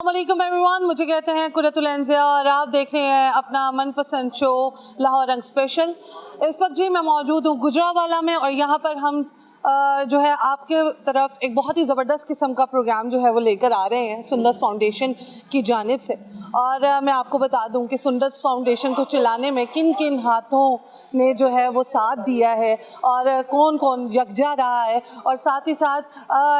अस्सलामुअलैकुम एवरीवन, मुझे कहते हैं कुरतुल एंजिया और आप देख रहे हैं अपना मनपसंद शो लाहौर रंग स्पेशल। इस वक्त जी मैं मौजूद हूँ गुजरावाला में और यहाँ पर हम जो है आपके तरफ एक बहुत ही ज़बरदस्त किस्म का प्रोग्राम जो है वो लेकर आ रहे हैं सुंदस फाउंडेशन की जानिब से। और मैं आपको बता दूं कि सुंदस फाउंडेशन को चलाने में किन किन हाथों ने जो है वो साथ दिया है और कौन कौन यकजा रहा है, और साथ ही साथ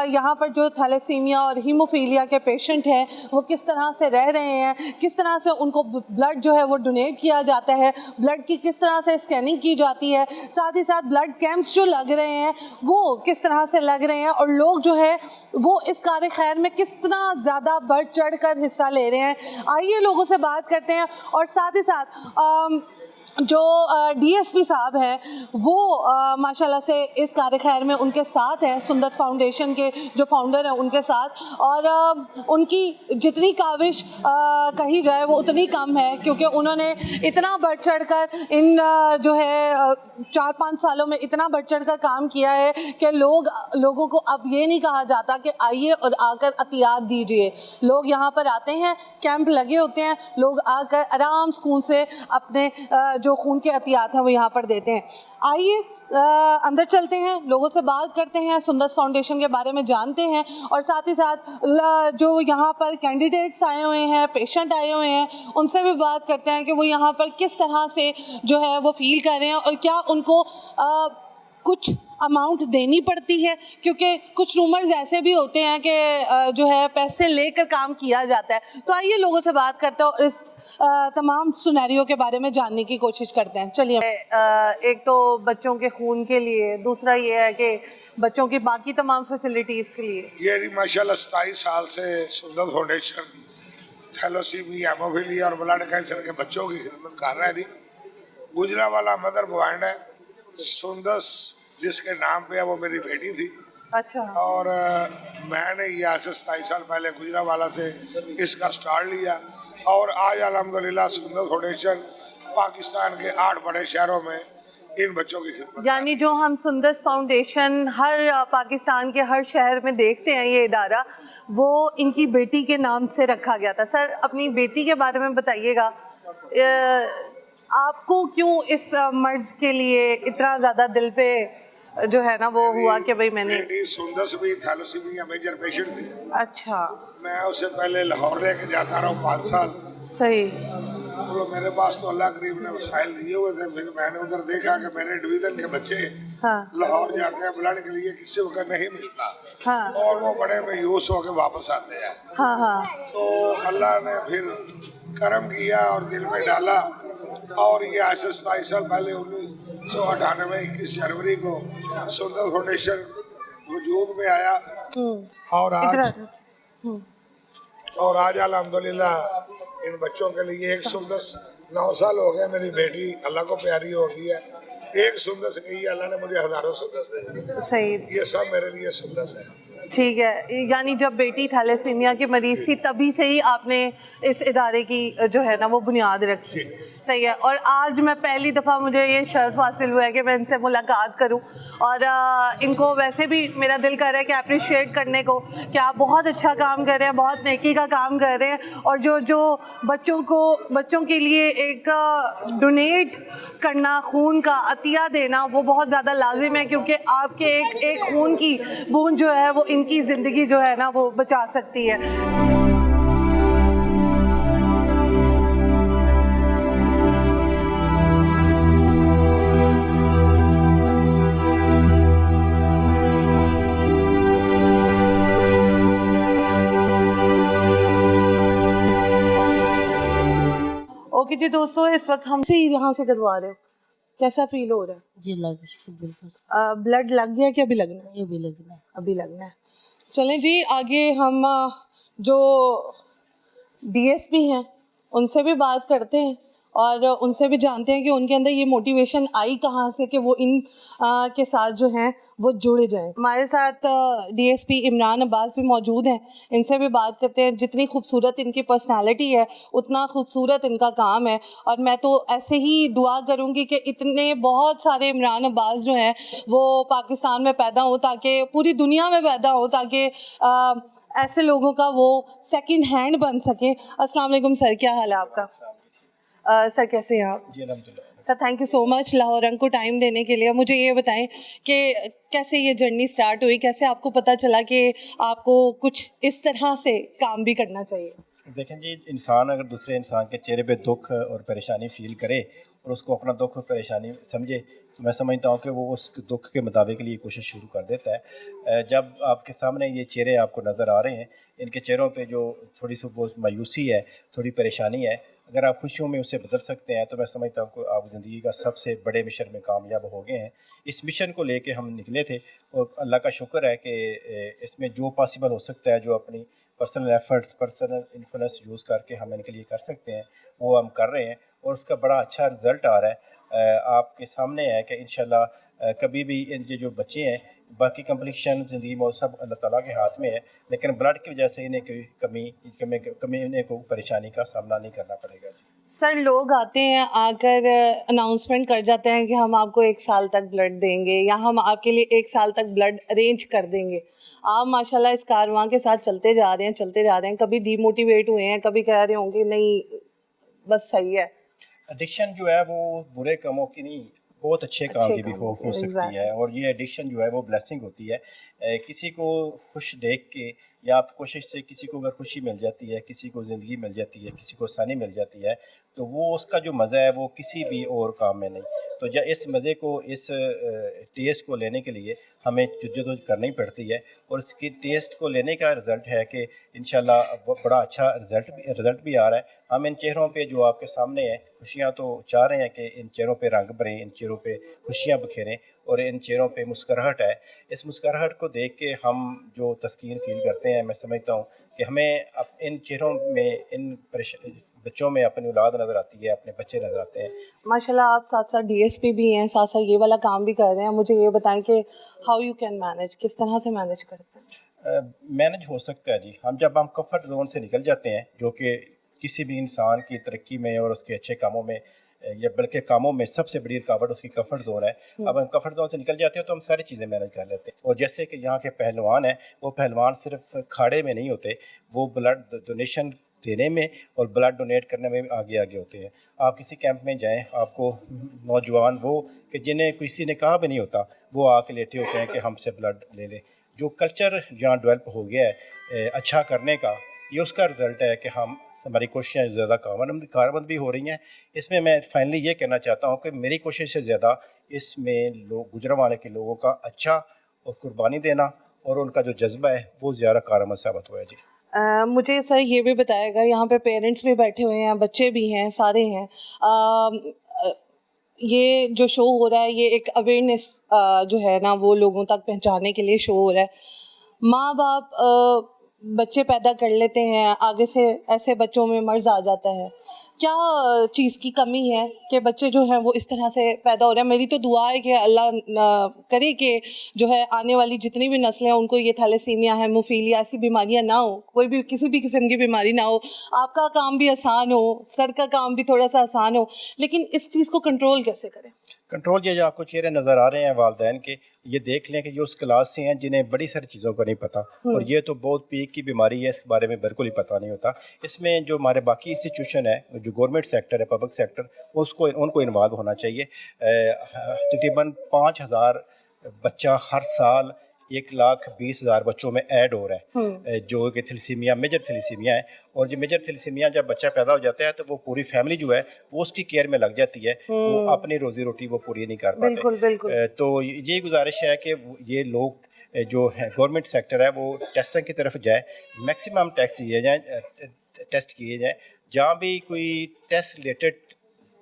यहाँ पर जो थैलेसीमिया और हीमोफीलिया के पेशेंट हैं वो किस तरह से रह रहे हैं, किस तरह से उनको ब्लड जो है वो डोनेट किया जाता है, ब्लड की किस तरह से स्कैनिंग की जाती है, साथ ही साथ ब्लड कैंप्स जो लग रहे हैं वो किस तरह से लग रहे हैं, और लोग जो है वो इस कार्य खैर में किस तरह ज़्यादा बढ़ चढ़ कर हिस्सा ले रहे हैं। आइए लोगों से बात करते हैं। और साथ ही साथ जो डीएसपी साहब हैं वो माशाल्लाह से इस कार्य खैर में उनके साथ हैं, सुंदस फाउंडेशन के जो फाउंडर हैं उनके साथ, और उनकी जितनी काविश कही जाए वो उतनी कम है, क्योंकि उन्होंने इतना बढ़ चढ़ कर इन जो है 4-5 सालों में इतना बढ़ चढ़ कर काम किया है कि लोगों को अब ये नहीं कहा जाता कि आइए और आकर अतियात दीजिए। लोग यहाँ पर आते हैं, कैंप लगे होते हैं, लोग आकर आराम सुकून से अपने जो खून के अतियात हैं वो यहाँ पर देते हैं। आइए अंदर चलते हैं, लोगों से बात करते हैं, सुंदस फाउंडेशन के बारे में जानते हैं, और साथ ही साथ जो यहाँ पर कैंडिडेट्स आए हुए हैं, पेशेंट आए हुए हैं, उनसे भी बात करते हैं कि वो यहाँ पर किस तरह से जो है वो फील कर रहे हैं और क्या उनको कुछ अमाउंट देनी पड़ती है, क्योंकि कुछ रूमर्स ऐसे भी होते हैं कि जो है पैसे लेकर काम किया जाता है। तो आइए लोगों से बात करते हैं और इस तमाम सिनेरियो के बारे में जानने की कोशिश करते हैं। चलिए, एक तो बच्चों के खून के लिए, दूसरा ये है कि बच्चों की बाकी तमाम फैसिलिटीज़ के लिए। ये माशाल्लाह 27 साल से सुंदस फाउंडेशन थैलेसीमिया, हीमोफीलिया और ब्लड कैंसर के बच्चों की खिदमत कर रहा है। गुजरावाला मदर ब्रांड है। सुंदस जिसके नाम पे है वो मेरी बेटी थी। अच्छा। और मैंने यहाँ से 27 साल पहले गुजरावाला से इसका स्टार्ट लिया और आज अल्हम्दुलिल्लाह सुंदस फाउंडेशन पाकिस्तान के 8 बड़े शहरों में इन बच्चों की खिदमत। यानी जो हम सुंदस फाउंडेशन हर पाकिस्तान के हर शहर में देखते हैं ये इदारा, वो इनकी बेटी के नाम से रखा गया था। सर, अपनी बेटी के बारे में बताइएगा, आपको क्यों इस मर्ज के लिए इतना ज़्यादा दिल पे जो है ना वो हुआ कि भाई मैंने। सुंदस भी थैलेसीमिया मेजर पेशेंट थी। अच्छा। मैं उससे पहले लाहौर लेके जाता रहा 5 साल। सही। तो मेरे पास तो अल्लाह करीब ने वसाइल दिए हुए थे। फिर मैंने उधर देखा कि मेरे डिवीजन के बच्चे लाहौर जाते हैं ब्लड के लिए, किसी वक्त नहीं मिलता। हाँ। और वो बड़े मायूस होकर वापस आते हैं। हाँ हाँ। तो अल्लाह ने फिर करम किया और दिल में डाला, और ये आज से 27 साल पहले 1998 21 जनवरी को सुंदस फाउंडेशन वजूद में आया। और आज अल्हम्दुलिल्लाह इन बच्चों के लिए एक सुंदस 9 साल हो गए। मेरी बेटी अल्लाह को प्यारी हो गई है। एक सुंदस गई, अल्लाह ने मुझे हजारों सुंदस दे। सही। ये सब मेरे लिए सुंदस है। ठीक है, यानी जब बेटी थैलेसीमिया की मरीज थी तभी से ही आपने इस इदारे की जो है ना वो बुनियाद रखी। सही है। और आज मैं पहली दफ़ा मुझे ये शर्फ हासिल हुआ है कि मैं इनसे मुलाकात करूं, और इनको वैसे भी मेरा दिल कर रहा है कि अप्रिशिएट करने को कि आप बहुत अच्छा काम कर रहे हैं, बहुत नेकी का काम कर रहे हैं, और जो बच्चों के लिए एक डोनेट करना, खून का अतिया देना, वो बहुत ज़्यादा लाजिम है, क्योंकि आपके एक खून की बूंद जो है वो इनकी ज़िंदगी जो है ना वो बचा सकती है। ओके जी दोस्तों, इस वक्त हमसे ही यहाँ से करवा रहे हो, कैसा फील हो रहा है? जी बिल्कुल। ब्लड लग गया कि अभी लगना है? ये भी लगना है। अभी लगना है। चलें जी, आगे हम जो डीएसपी हैं उनसे भी बात करते हैं और उनसे भी जानते हैं कि उनके अंदर ये मोटिवेशन आई कहाँ से कि वो इन के साथ जो हैं वो जुड़ जाएं। हमारे साथ डीएसपी इमरान अब्बास भी मौजूद हैं, इनसे भी बात करते हैं। जितनी खूबसूरत इनकी पर्सनालिटी है उतना खूबसूरत इनका काम है, और मैं तो ऐसे ही दुआ करूँगी कि इतने बहुत सारे इमरान अब्बास जो हैं वो पाकिस्तान में पैदा हो, ताकि पूरी दुनिया में पैदा हो, ताकि ऐसे लोगों का वो सेकंड हैंड बन सके। अस्सलाम वालेकुम सर, क्या हाल है आपका? सर कैसे हैं आप? जी अल्हम्दुलिल्लाह। Sir thank you so much Lahore रंग को टाइम देने के लिए। मुझे ये बताएं कि कैसे ये जर्नी स्टार्ट हुई, कैसे आपको पता चला कि आपको कुछ इस तरह से काम भी करना चाहिए? देखें जी, इंसान अगर दूसरे इंसान के चेहरे पे दुख और परेशानी फ़ील करे और उसको अपना दुख और परेशानी समझे, तो मैं समझता हूँ कि वो उस दुख के मुताबिक लिए कोशिश शुरू कर देता है। जब आपके सामने ये चेहरे आपको नज़र आ रहे हैं, इनके चेहरों पे जो थोड़ी सी वो मायूसी है, थोड़ी परेशानी है, अगर आप खुशियों में उसे बदल सकते हैं तो मैं समझता हूँ कि आप ज़िंदगी का सबसे बड़े मिशन में कामयाब हो गए हैं। इस मिशन को लेके हम निकले थे और अल्लाह का शुक्र है कि इसमें जो पॉसिबल हो सकता है, जो अपनी personal efforts, personal influence use करके हम इनके लिए कर सकते हैं, वो हम कर रहे हैं और उसका बड़ा अच्छा रिज़ल्ट आ रहा है। आपके सामने है कि इंशाल्लाह कभी भी ये जो बच्चे हैं, बाकी कम्प्लिकेशन ज़िंदगी में वो सब अल्लाह ताला के हाथ में है, लेकिन ब्लड की वजह से इन्हें कोई कमी इन्हें को परेशानी का सामना नहीं करना पड़ेगा जी। सर लोग आते हैं, आकर अनाउंसमेंट कर जाते हैं कि हम आपको 1 साल तक ब्लड देंगे या हम आपके लिए 1 साल तक ब्लड अरेंज कर देंगे। आप माशाल्लाह इस कारवां के साथ चलते जा रहे हैं, कभी डीमोटिवेट हुए हैं, कभी कह रहे होंगे नहीं बस सही है? एडिक्शन जो है वो बुरे कामों की नहीं, बहुत अच्छे काम की भी हो सकती एग्जैक्टली। है और ये एडिक्शन जो है वो ब्लेसिंग होती है। किसी को खुश देख के या आपकी कोशिश से किसी को अगर खुशी मिल जाती है, किसी को ज़िंदगी मिल जाती है, किसी को आसानी मिल जाती है, तो वो उसका जो मज़ा है वो किसी भी और काम में नहीं। तो इस मज़े को, इस टेस्ट को लेने के लिए हमें जद्दोजहद करनी पड़ती है और इसकी टेस्ट को लेने का रिज़ल्ट है कि इंशाल्लाह बड़ा अच्छा रिज़ल्ट भी आ रहा है। हम इन चेहरों पे जो आपके सामने है, खुशियाँ तो चाह रहे हैं कि इन चेहरों पे रंग भरें, इन चेहरों पे खुशियाँ बखेरें और इन चेहरों पे मुस्कुराहट है। इस मुस्कुराहट को देख के हम जो तस्कीन फ़ील करते हैं, मैं समझता हूँ कि हमें इन चेहरों में, इन बच्चों में अपनी औलाद नज़र आती है, अपने बच्चे नज़र आते हैं। माशाल्लाह आप साथ साथ डीएसपी भी हैं, साथ साथ ये वाला काम भी कर रहे हैं। मुझे ये बताएं कि हाउ यू कैन मैनेज, किस तरह से मैनेज करते हैं? मैनेज हो सकता है जी। हम कंफर्ट जोन से निकल जाते हैं, जो कि किसी भी इंसान की तरक्की में और उसके अच्छे कामों में या बल्कि कामों में सबसे बड़ी रुकावट उसकी कंफर्ट जोन है। अब हम कंफर्ट जोन से निकल जाते हैं तो हम सारी चीज़ें मैनेज कर लेते हैं। और जैसे कि यहाँ के पहलवान हैं, वो पहलवान सिर्फ खाड़े में नहीं होते, वो ब्लड डोनेशन देने में और ब्लड डोनेट करने में भी आगे आगे होते हैं। आप किसी कैंप में जाएं, आपको नौजवान वो कि जिन्हें किसी ने कहा भी नहीं होता, वो आके लेटे होते हैं कि हमसे ब्लड ले लें। जो कल्चर यहाँ डेवलप हो गया है अच्छा करने का, ये उसका रिज़ल्ट है कि हमारी कोशिशें ज़्यादा कारबंद भी हो रही हैं। इसमें मैं फाइनली ये कहना चाहता हूँ कि मेरी कोशिश से ज़्यादा इसमें लोग, गुजरांवाले के लोगों का अच्छा और कुर्बानी देना और उनका जो जज्बा है वो ज़्यादा कारगर साबित हुआ है जी। मुझे सर ये भी बताएगा, यहाँ पे पेरेंट्स भी बैठे हुए हैं, बच्चे भी हैं, सारे हैं। ये जो शो हो रहा है, ये एक अवेयरनेस जो है ना वो लोगों तक पहुँचाने के लिए शो हो रहा है। माँ बाप बच्चे पैदा कर लेते हैं, आगे से ऐसे बच्चों में मर्ज आ जाता है। क्या चीज़ की कमी है कि बच्चे जो हैं वो इस तरह से पैदा हो रहे हैं? मेरी तो दुआ है कि अल्लाह करे कि जो है आने वाली जितनी भी नस्लें हैं उनको ये थैलेसीमिया, हेमोफीलिया ऐसी बीमारियां ना हो, कोई भी किसी भी किस्म की बीमारी ना हो। आपका काम भी आसान हो, सर का काम भी थोड़ा सा आसान हो, लेकिन इस चीज़ को कंट्रोल कैसे करें? कंट्रोल ये जो आपको चेहरे नज़र आ रहे हैं वालिदैन के, ये देख लें कि ये उस क्लास से हैं जिन्हें बड़ी सारी चीज़ों का नहीं पता और ये तो बहुत पीक की बीमारी है, इसके बारे में बिल्कुल ही पता नहीं होता। इसमें जो हमारे बाकी इंस्टीट्यूशन है, जो गवर्नमेंट सेक्टर है, पब्लिक सेक्टर, उनको इन्वॉल्व होना चाहिए। तकरीबन 5,000 बच्चा हर साल 1,20,000 बच्चों में ऐड हो रहा है जो कि थैलेसीमिया, मेजर थैलेसीमिया है। और जो मेजर थैलेसीमिया जब बच्चा पैदा हो जाता है तो वो पूरी फैमिली जो है वो उसकी केयर में लग जाती है, वो अपनी रोजी रोटी वो पूरी नहीं कर पाते। बिल्कुल बिल्कुल। तो ये गुजारिश है कि ये लोग जो है गवर्नमेंट सेक्टर है वो टेस्टिंग की तरफ जाए, मैक्सिमम टेस्ट किए जाएँ। जहाँ भी कोई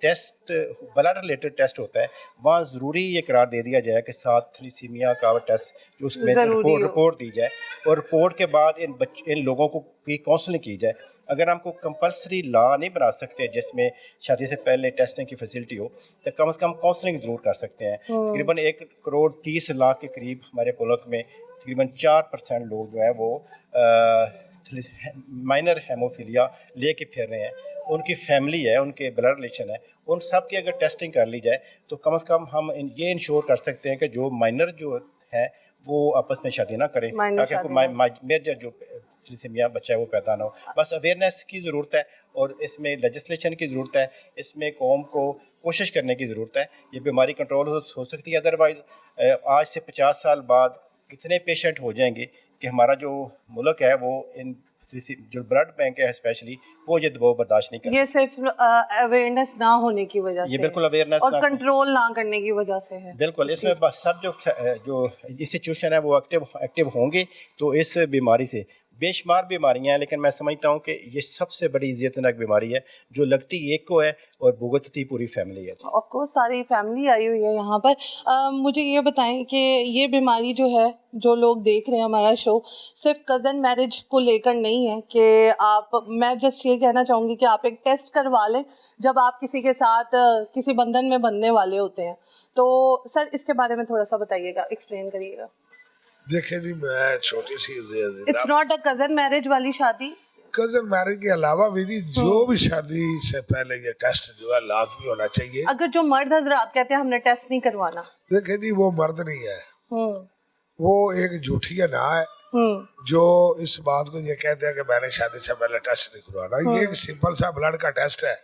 ब्लड रिलेटेड टेस्ट होता है वहाँ ज़रूरी ये करार दे दिया जाए कि साथ थैलेसीमिया का टेस्ट जो उसमें रिपोर्ट दी जाए और रिपोर्ट के बाद इन लोगों को की काउंसलिंग की जाए। अगर हमको कंपलसरी लॉ नहीं बना सकते जिसमें शादी से पहले टेस्टिंग की फैसिलिटी हो, तो कम से कम काउंसलिंग ज़रूर कर सकते हैं। तकरीबन 1,30,00,000 के करीब हमारे मुल्क में तकरीबन 4% लोग जो है वो माइनर हेमोफीलिया लेके फिर रहे हैं। उनकी फैमिली है, उनके ब्लड रिलेशन है, उन सब की अगर टेस्टिंग कर ली जाए तो कम से कम हम ये इंश्योर कर सकते हैं कि जो माइनर जो है वो आपस में शादी ना करें, माइनर ताकि कोई मेजर जो थैलेसीमिया बच्चा है वो पैदा ना हो। बस अवेयरनेस की ज़रूरत है और इसमें लेजिस्लेशन की ज़रूरत है, इसमें कौम को कोशिश करने की ज़रूरत है। ये बीमारी कंट्रोल हो सकती है, अदरवाइज़ आज से 50 साल बाद कितने पेशेंट हो जाएंगे कि हमारा जो मुल्क है वो इन जो ब्लड बैंक है स्पेशली वो ये दबाव बर्दाश्त नहीं कर। ये सिर्फ अवेयरनेस ना होने की वजह से ये बिल्कुल अवेयरनेस और कंट्रोल ना करने की वजह से है। बिल्कुल, इसमें बस सब जो इंस्टीट्यूशन है वो एक्टिव होंगे तो इस बीमारी से बेशुमार बीमारियां हैं, लेकिन मैं समझता हूँ कि ये सबसे बड़ी इज़्ज़तनाक बीमारी है जो लगती एक को है और भुगतती पूरी फैमिली है। ऑफ कोर्स सारी फैमिली आई हुई है यहाँ पर। मुझे ये बताएं कि ये बीमारी जो है, जो लोग देख रहे हैं हमारा शो, सिर्फ कज़न मैरिज को लेकर नहीं है कि मैं जस्ट ये कहना चाहूँगी कि आप एक टेस्ट करवा लें जब आप किसी के साथ किसी बंधन में बंधने वाले होते हैं। तो सर इसके बारे में थोड़ा सा बताइएगा, एक्सप्लेन करिएगा। देखिए जी, मैं छोटी see it's not a cousin marriage वाली शादी। कजन मैरिज के अलावा भी जो भी शादी से पहले ये टेस्ट जो है लाजमी होना चाहिए। अगर जो मर्द हजरात कहते हैं हमने टेस्ट नहीं करवाना, देखिए जी वो मर्द नहीं है, वो एक झूठी ना है जो इस बात को ये कहते हैं कि मैंने शादी से पहले टेस्ट नहीं करवाना। ये एक सिंपल सा ब्लड का टेस्ट है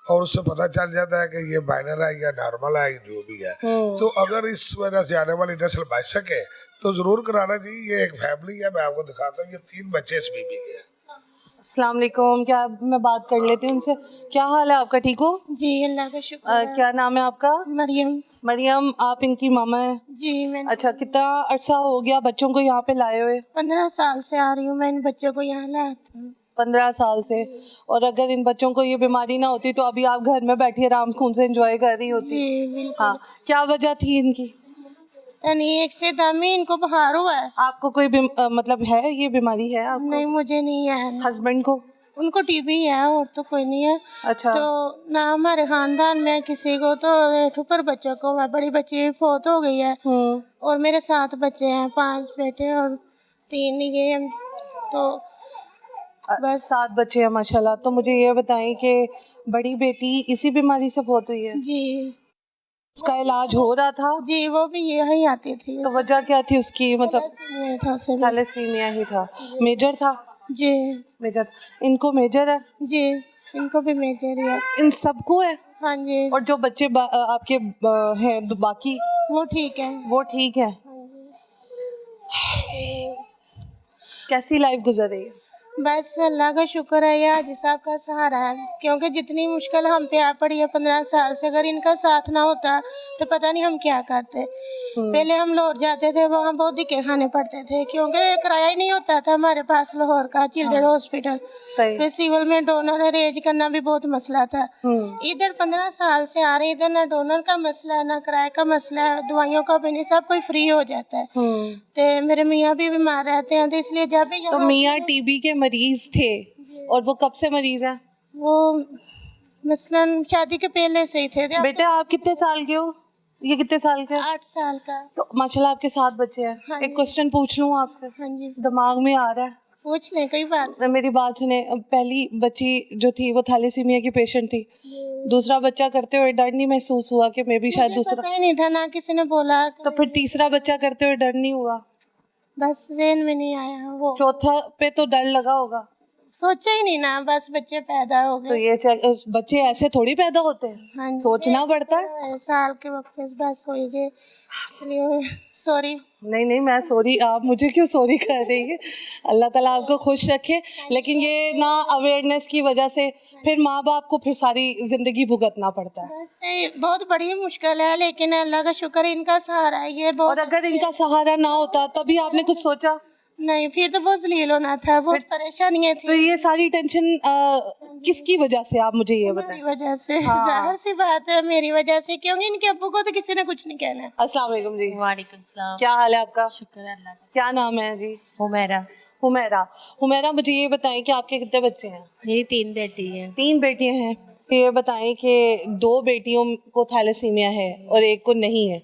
और उससे पता चल जाता है कि ये माइनर है या नॉर्मल है, जो भी है। तो अगर इस वजह से आने वाली नस्ल बच सके तो जरूर कराना चाहिए। ये एक फैमिली है, मैं आपको दिखाता हूँ, ये 3 बच्चे इस बीबी के हैं। अस्सलाम वालेकुम, क्या मैं बात कर लेती हूँ उनसे। क्या हाल है आपका, ठीक हो? जी अल्लाह का शुक्र है। क्या नाम है आपका? मरियम। मरियम, आप इनकी मामा हैं? जी मैंने अच्छा, कितना अरसा हो गया बच्चों को यहाँ पे लाए हुए? 15 साल से आ रही हूँ मैं इन बच्चों को यहाँ लाती हूँ। 15 साल से। और अगर इन बच्चों को ये बीमारी ना होती तो अभी आप घर में बैठी आराम से एंजॉय कर रही होती। जी बिल्कुल। हाँ, क्या वजह थी इनकी? यानी एक से दमी इनको बुखार हुआ है। आपको कोई मतलब है ये बीमारी है आपको? नहीं मुझे नहीं है। हस्बैंड को? उनको टीबी है और तो कोई नहीं है। अच्छा। तो ना हमारे खानदान में किसी को, तो ठुपर बच्चों को, बड़ी बच्ची फौत हो गई है और मेरे 7 बच्चे हैं, 5 बेटे और 3 ये। तो बस 7 बच्चे हैं माशाल्लाह। तो मुझे ये बताएं कि बड़ी बेटी इसी बीमारी से फौत हुई है? जी। उसका इलाज हो रहा था? जी वो भी यही आती थी। तो वजह क्या थी उसकी? मतलब थैलेसीमिया ही था। मेजर था? जी मेजर। इनको मेजर है? जी इनको भी मेजर है। इन सबको है? हाँ जी। और जो बच्चे आपके हैं बाकी, वो ठीक है। वो ठीक है। कैसी लाइफ गुजर रही है? बस अल्लाह का शुक्र है, ये हाजी साहब का सहारा है, क्योंकि जितनी मुश्किल हम पे आ पड़ी है 15 साल से, अगर इनका साथ ना होता तो पता नहीं हम क्या करते। पहले हम लाहौर जाते थे, वहाँ बहुत दिक्कत खाने पड़ते थे क्योंकि किराया ही नहीं होता था हमारे पास लाहौर का चिल्ड्रन हॉस्पिटल। फिर सिविल में डोनर अरेंज करना भी बहुत मसला था। इधर 15 साल से आ रहे, इधर ना डोनर का मसला है ना किराए का मसला है, दवाइयों का भी नहीं, सब कोई फ्री हो जाता है। तो मेरे मियाँ भी बीमार रहते हैं, तो इसलिए जब भी तो मियाँ टीबी के मरीज थे और वो कब से मरीज हैं? वो मसलन शादी के पहले से ही थे। बेटा आप कितने साल के हो? ये कितने साल के? 8 साल का। तो माशाल्लाह आपके 7 बच्चे हैं। हाँ एक क्वेश्चन पूछ लूँ आपसे? हाँ जी दिमाग में आ रहा है, पूछ लें, कोई बात। मेरी बात सुने। पहली बच्ची जो थी वो थैलेसीमिया की पेशेंट थी। दूसरा बच्चा करते हुए डर नहीं महसूस हुआ कि मैं भी शायद दूसरा? पता ही नहीं था, ना किसी ने बोला। तो फिर तीसरा बच्चा करते हुए डर नहीं हुआ? बस ज़हन में नहीं आया। वो चौथा पे तो डर लगा होगा? सोचा ही नहीं ना, बस बच्चे पैदा हो तो गए। ये बच्चे ऐसे थोड़ी पैदा होते हैं, हाँ जी। सोचना पड़ता है। साल के वक्त बस हो गए, इसलिए सॉरी। नहीं नहीं, मैं सॉरी, आप मुझे क्यों सॉरी कर रही है? अल्लाह ताला आपको खुश रखे। लेकिन ये ना अवेयरनेस की वजह से फिर माँ बाप को फिर सारी ज़िंदगी भुगतना पड़ता है। वैसे बहुत बड़ी मुश्किल है, लेकिन अल्लाह का शुक्र है इनका सहारा है ये बहुत। और अगर इनका सहारा ना होता तभी आपने कुछ सोचा? नहीं, फिर तो बहुत जलील होना था, बहुत परेशानियाँ थी। तो ये सारी टेंशन किसकी वजह से, आप मुझे ये बताएं? मेरी वजह से। जाहिर सी बात है मेरी वजह से, क्योंकि इनके अब्बू को तो किसी ने कुछ नहीं कहना। अस्सलाम वालेकुम जी। वालेकुम सलाम। क्या हाल है आपका? शुक्र है अल्लाह का। क्या नाम है जी? हुमैरा। हुमैरा, मुझे ये बताएं कि आपके कितने बच्चे हैं? मेरी 3 बेटी हैं। 3 बेटियां हैं। ये बताएं कि 2 बेटियों को थैलेसीमिया है और एक को नहीं है,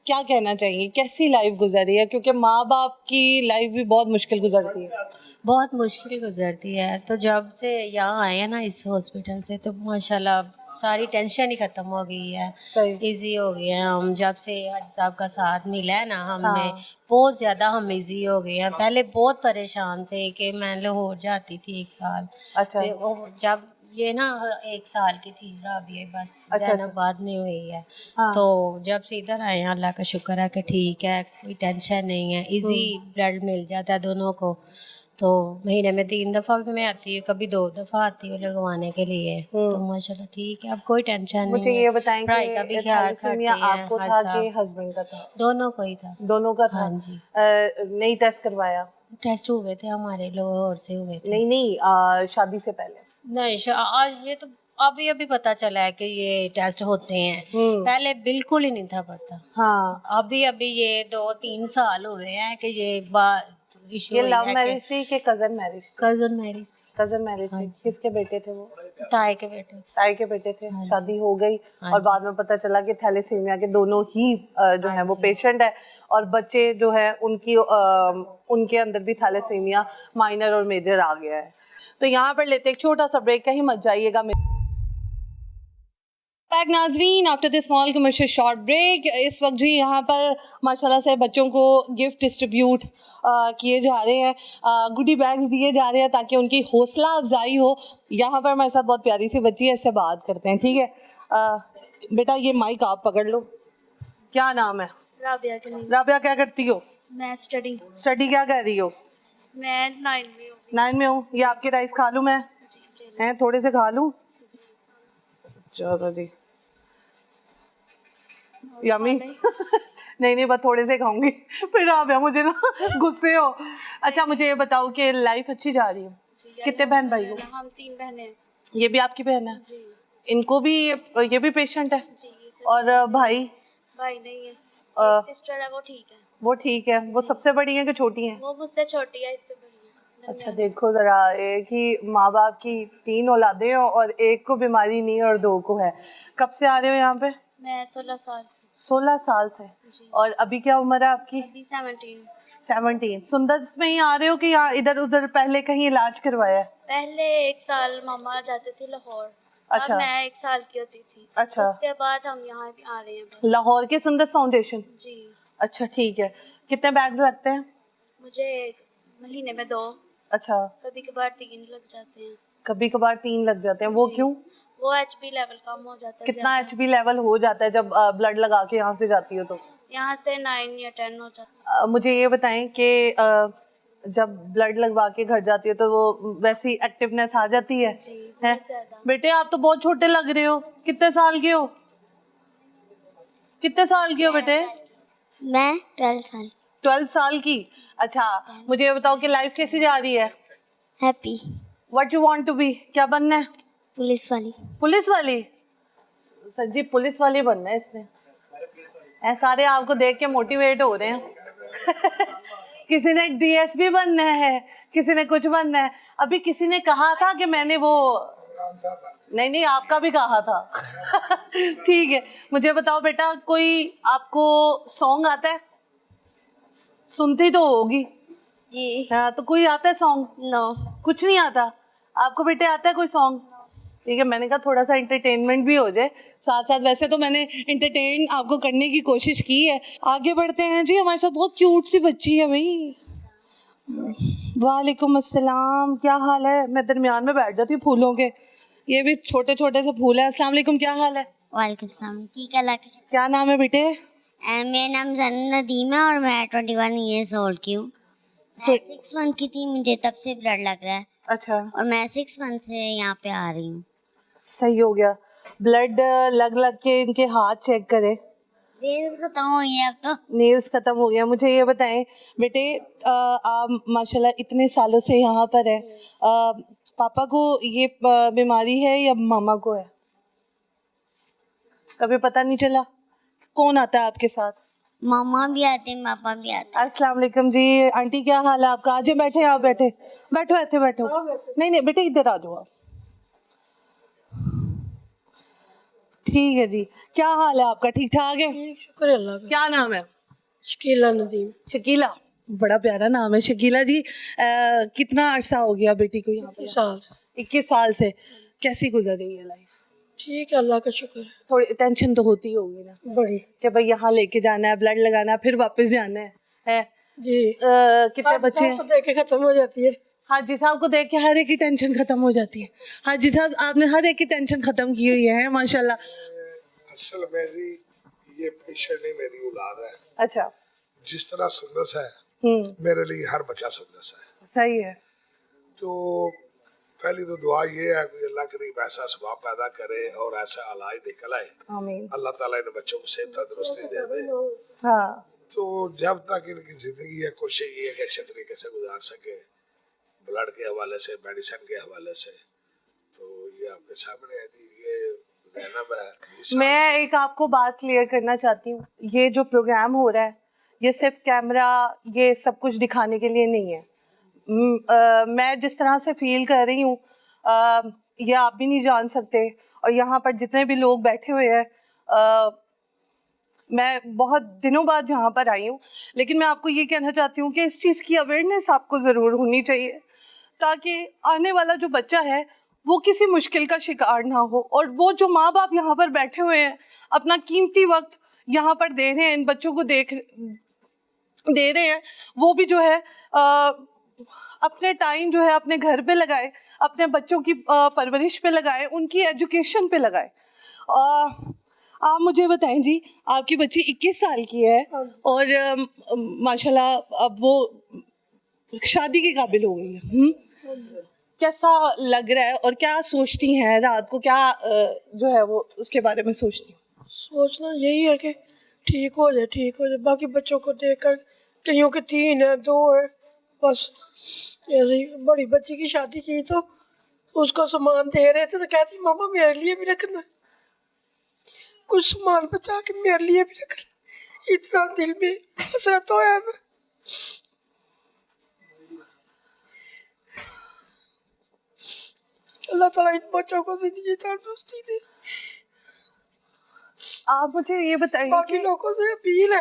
क्या कहना चाहिए? कैसी लाइफ गुजर रही है? क्योंकि माँ बाप की लाइफ भी बहुत मुश्किल गुजरती है। बहुत मुश्किल गुजरती है। तो जब से यहाँ आए हैं ना इस हॉस्पिटल से, तो माशाल्लाह सारी टेंशन ही खत्म हो गई है, सही। इजी हो गए हैं हम। जब से हाजी साहब का साथ मिला है ना हमें, हाँ। बहुत ज़्यादा हम इजी हो गए हैं। पहले बहुत परेशान थे कि मैं लाहौर जाती थी 1 साल, अच्छा। तो वो जब ये ना 1 साल की थी राबिया, बस अच्छा। जैनाबाद में हुई है। हाँ। तो जब से इधर आए हैं अल्लाह का शुक्र है कि ठीक है, कोई टेंशन नहीं है, इजी ब्लड मिल जाता है दोनों को। तो महीने में 3 दफ़ा भी मैं आती हूँ, कभी 2 दफ़ा आती हूँ लगवाने के लिए। तो माशाल्लाह ठीक है, अब कोई टेंशन मुझे नहीं है। ये बताएं पढ़ाई का भी कि ख्याल करते थैलेसीमिया हैं आपको हाजी था साहब। कि हस्बैंड का था? दोनों को ही था। दोनों का था। हाँ जी। नहीं टेस्ट करवाया? टेस्ट हुए थे हमारे, लाहौर से हुए थे। नहीं नहीं, शादी से पहले? नहीं, आज ये तो अभी अभी पता चला है कि ये टेस्ट होते हैं, पहले बिल्कुल ही नहीं था पता। हाँ। अभी अभी ये 2-3 साल हुए हैं कि ये बात इशू ये हुई लव है मैरिज थी कि cousin marriage? Cousin marriage, cousin marriage थी। किसके बेटे थे वो? ताए के बेटे। ताई के बेटे थे। शादी हो गई और बाद में पता चला कि थैलेसीमिया के दोनों ही जो है वो पेशेंट है, और बच्चे जो है उनकी उनके अंदर भी थैलेसीमिया माइनर और मेजर आ गया है। तो यहाँ पर लेते एक छोटा सा ब्रेक, कहीं मत जाइएगा। बैक नाजरीन, after this small commercial short break, इस वक्त जी यहाँ पर माशाल्लाह से बच्चों को गिफ्ट डिस्ट्रीब्यूट किए जा रहे हैं, गुडी बैग्स दिए जा रहे हैं ताकि उनकी हौसला अफजाई हो। यहाँ पर हमारे साथ बहुत प्यारी सी बच्ची है, इससे बात करते हैं, ठीक है? बेटा ये माइक आप पकड़ लो। क्या नाम है? राबिया के नहीं। राबिया, क्या करती हो? मैं स्टडी स्टडी क्या कर रही हो? मैं 9 में हूँ। 9 में हूँ। ये आपके राइस खा लूँ मैं? हैं, थोड़े से खा लूँ? चलो जी, यम्मी। नहीं नहीं, बस थोड़े से खाऊंगी, फिर आप मुझे ना गुस्से हो। अच्छा मुझे ये बताओ कि लाइफ अच्छी जा रही है? कितने बहन भाई हो? हम 3 बहनें हैं। ये भी आपकी बहन है? जी इनको भी, ये भी पेशेंट है? जी। ये सब और भाई? भाई नहीं है, अ, एक सिस्टर है, वो ठीक है। वो ठीक है। वो सबसे बड़ी है कि छोटी है? वो मुझसे छोटी है, इससे बड़ी है। अच्छा देखो ज़रा, एक ही माँ बाप की 3 औलादें हो और एक को बीमारी नहीं और 2 को है। कब से आ रहे हो यहाँ पे? मैं 16 साल से। 16 साल से। जी। और अभी क्या उम्र है आपकी? अभी 17। 17। सुंदर में ही आ रहे हो कि यहाँ इधर उधर पहले कहीं इलाज करवाया है? पहले 1 साल मामा जाते थे लाहौर। अच्छा। अब मैं 1 साल की होती थी। अच्छा। उसके बाद हम यहाँ भी आ रहे हैं बस। लाहौर के सुंदर फाउंडेशन? जी। अच्छा ठीक है। कितने बैग्स लगते हैं? मुझे महीने में 2, अच्छा। कभी कभार 3 लग जाते हैं। कभी कभार 3 लग जाते हैं, वो जी। क्यों? वो एचपी लेवल कम हो जाता है। कितना ज़्यादा। एचपी लेवल हो जाता है जब ब्लड लगा के यहाँ से जाती हो तो? यहाँ से 9 या 10 हो जाता है। मुझे ये बताएं कि जब ब्लड लगवा के घर जाती हो तो वो वैसी एक्टिवनेस आ जाती है? जी, है? बहुत ज़्यादा। बेटे आप तो बहुत छोटे लग रहे हो, कितने साल के हो? कितने साल के हो बेटे? मैं 12 साल। 12 साल की। अच्छा मुझे ये बताओ कि लाइफ कैसी जा रही है? Happy. What you want to be? क्या बनना है? पुलिस वाली। पुलिस वाली? सर जी पुलिस वाली बनना है इसने। सारे आपको देख के मोटिवेट हो रहे हैं। किसी ने डीएसपी बनना है, किसी ने कुछ बनना है। अभी किसी ने कहा था कि मैंने वो, नहीं नहीं आपका भी कहा था। ठीक है मुझे बताओ बेटा, कोई आपको सॉन्ग आता है? सुनती तो होगी। जी। हाँ तो कोई आता है सॉन्ग? नो। कुछ नहीं आता आपको बेटे? आता है कोई सॉन्ग? ठीक है, मैंने कहा थोड़ा सा एंटरटेनमेंट भी हो जाए साथ साथ। वैसे तो मैंने एंटरटेन आपको करने की कोशिश की है। आगे बढ़ते हैं जी, हमारे साथ बहुत क्यूट सी बच्ची है भाई। वालेकुम अस्सलाम, क्या हाल है? मैं दरमियान में बैठ जाती हूँ फूलों के, ये भी छोटे छोटे से फूल है। अस्सलाम वालेकुम, क्या हाल है? वालेकुम सलाम। क्या नाम है बेटे? मेरा नाम जन्नत नदीम है और मैं 21 ईयर्स ओल्ड की हूँ। मैं 6 मंथ की थी, मुझे तब से ब्लड लग रहा है अच्छा। और मैं 6 मंथ से यहाँ पे आ रही हूँ। सही हो गया। ब्लड लग लग के इनके हाथ चेक करें। नेल्स खत्म हो गई है अब तो। नेल्स खत्म हो गया। मुझे ये बताएं बेटे, आप माशाल्लाह इतने सालों से यहाँ पर है, पापा को ये बीमारी है या मामा को है? कभी पता नहीं चला? कौन आता है आपके साथ? मामा भी आते हैं, पापा भी आते अस्सलाम वालेकुम जी। आंटी क्या हाल है आपका? आज बैठे आप, बैठे बैठो, ऐसे बैठो। नहीं नहीं बेटे इधर आ जाओ आप। ठीक है जी, क्या हाल है आपका? ठीक ठाक है? शुक्र है अल्लाह का। क्या नाम है? शकीला नदीम। शकीला, बड़ा प्यारा नाम है शकीला जी। कितना अरसा हो गया बेटी को यहाँ पे? 21 साल से। 21 साल से। कैसी गुजर रही है लाइफ? ठीक है, अल्लाह का शुक्र है। थोड़ी टेंशन तो होती होगी ना बड़ी कि भाई यहाँ लेके जाना है, ब्लड लगाना है, फिर वापस जाना है जी। कितने बच्चे तो देख के खत्म हो जाती है। हाजी साहब को देख के हर एक की टेंशन खत्म हो जाती है। हाजी साहब आपने हर एक की टेंशन खत्म की हुई है माशाल्लाह। असल मेरी ये पेशेंट नहीं, मेरी औलाद है। अच्छा जिस तरह सुंदस है मेरे लिए हर बच्चा सुंदस है। सही है। तो पहली तो दुआ ये है कि अल्लाह करीब ऐसा स्वभाव पैदा करे और ऐसा इलाज निकल आए। आमीन। अल्लाह ताला इन बच्चों को सेहत तंदुरुस्ती दे दे। हाँ तो जब तक इनकी जिंदगी है, कोशिश ये है कि अच्छे तरीके से गुजार सके, ब्लड के हवाले से, मेडिसिन के हवाले से। तो ये आपके सामने है जी, ये ज़ैनब है। 20 साल मैं से। एक आपको बात क्लियर करना चाहती हूँ, ये जो प्रोग्राम हो रहा है ये सिर्फ कैमरा ये सब कुछ दिखाने के लिए नहीं है। मैं जिस तरह से फील कर रही हूँ ये आप भी नहीं जान सकते। और यहाँ पर जितने भी लोग बैठे हुए हैं मैं बहुत दिनों बाद यहाँ पर आई हूँ, लेकिन मैं आपको ये कहना चाहती हूँ कि इस चीज़ की अवेयरनेस आपको ज़रूर होनी चाहिए ताकि आने वाला जो बच्चा है वो किसी मुश्किल का शिकार ना हो। और वो जो माँ बाप यहाँ पर बैठे हुए हैं अपना कीमती वक्त यहाँ पर दे रहे हैं, इन बच्चों को दे रहे हैं, वो भी जो है अपने टाइम जो है अपने घर पे लगाए, अपने बच्चों की परवरिश पे लगाए, उनकी एजुकेशन पे लगाए। आप मुझे बताएं जी, आपकी बच्ची 21 साल की है और माशाल्लाह अब वो शादी के काबिल हो गई है। कैसा लग रहा है और क्या सोचती हैं रात को, क्या जो है वो उसके बारे में सोचती हैं? सोचना यही है कि ठीक हो जाए, ठीक हो जाए। बाकी बच्चों को देखकर कईयों के 3 है 2 है, बस ऐसे ही। बड़ी बच्ची की शादी की तो उसको सामान दे रहे थे तो कहती मामा मेरे लिए भी रखना, कुछ सामान बचा के मेरे लिए भी रखना। इतना दिल में हसरत होया ना। अल्लाह ताला इन बच्चों को जिंदगी तंदुरुस्ती दे। आप मुझे ये बताइए बाकी लोगों से अपील है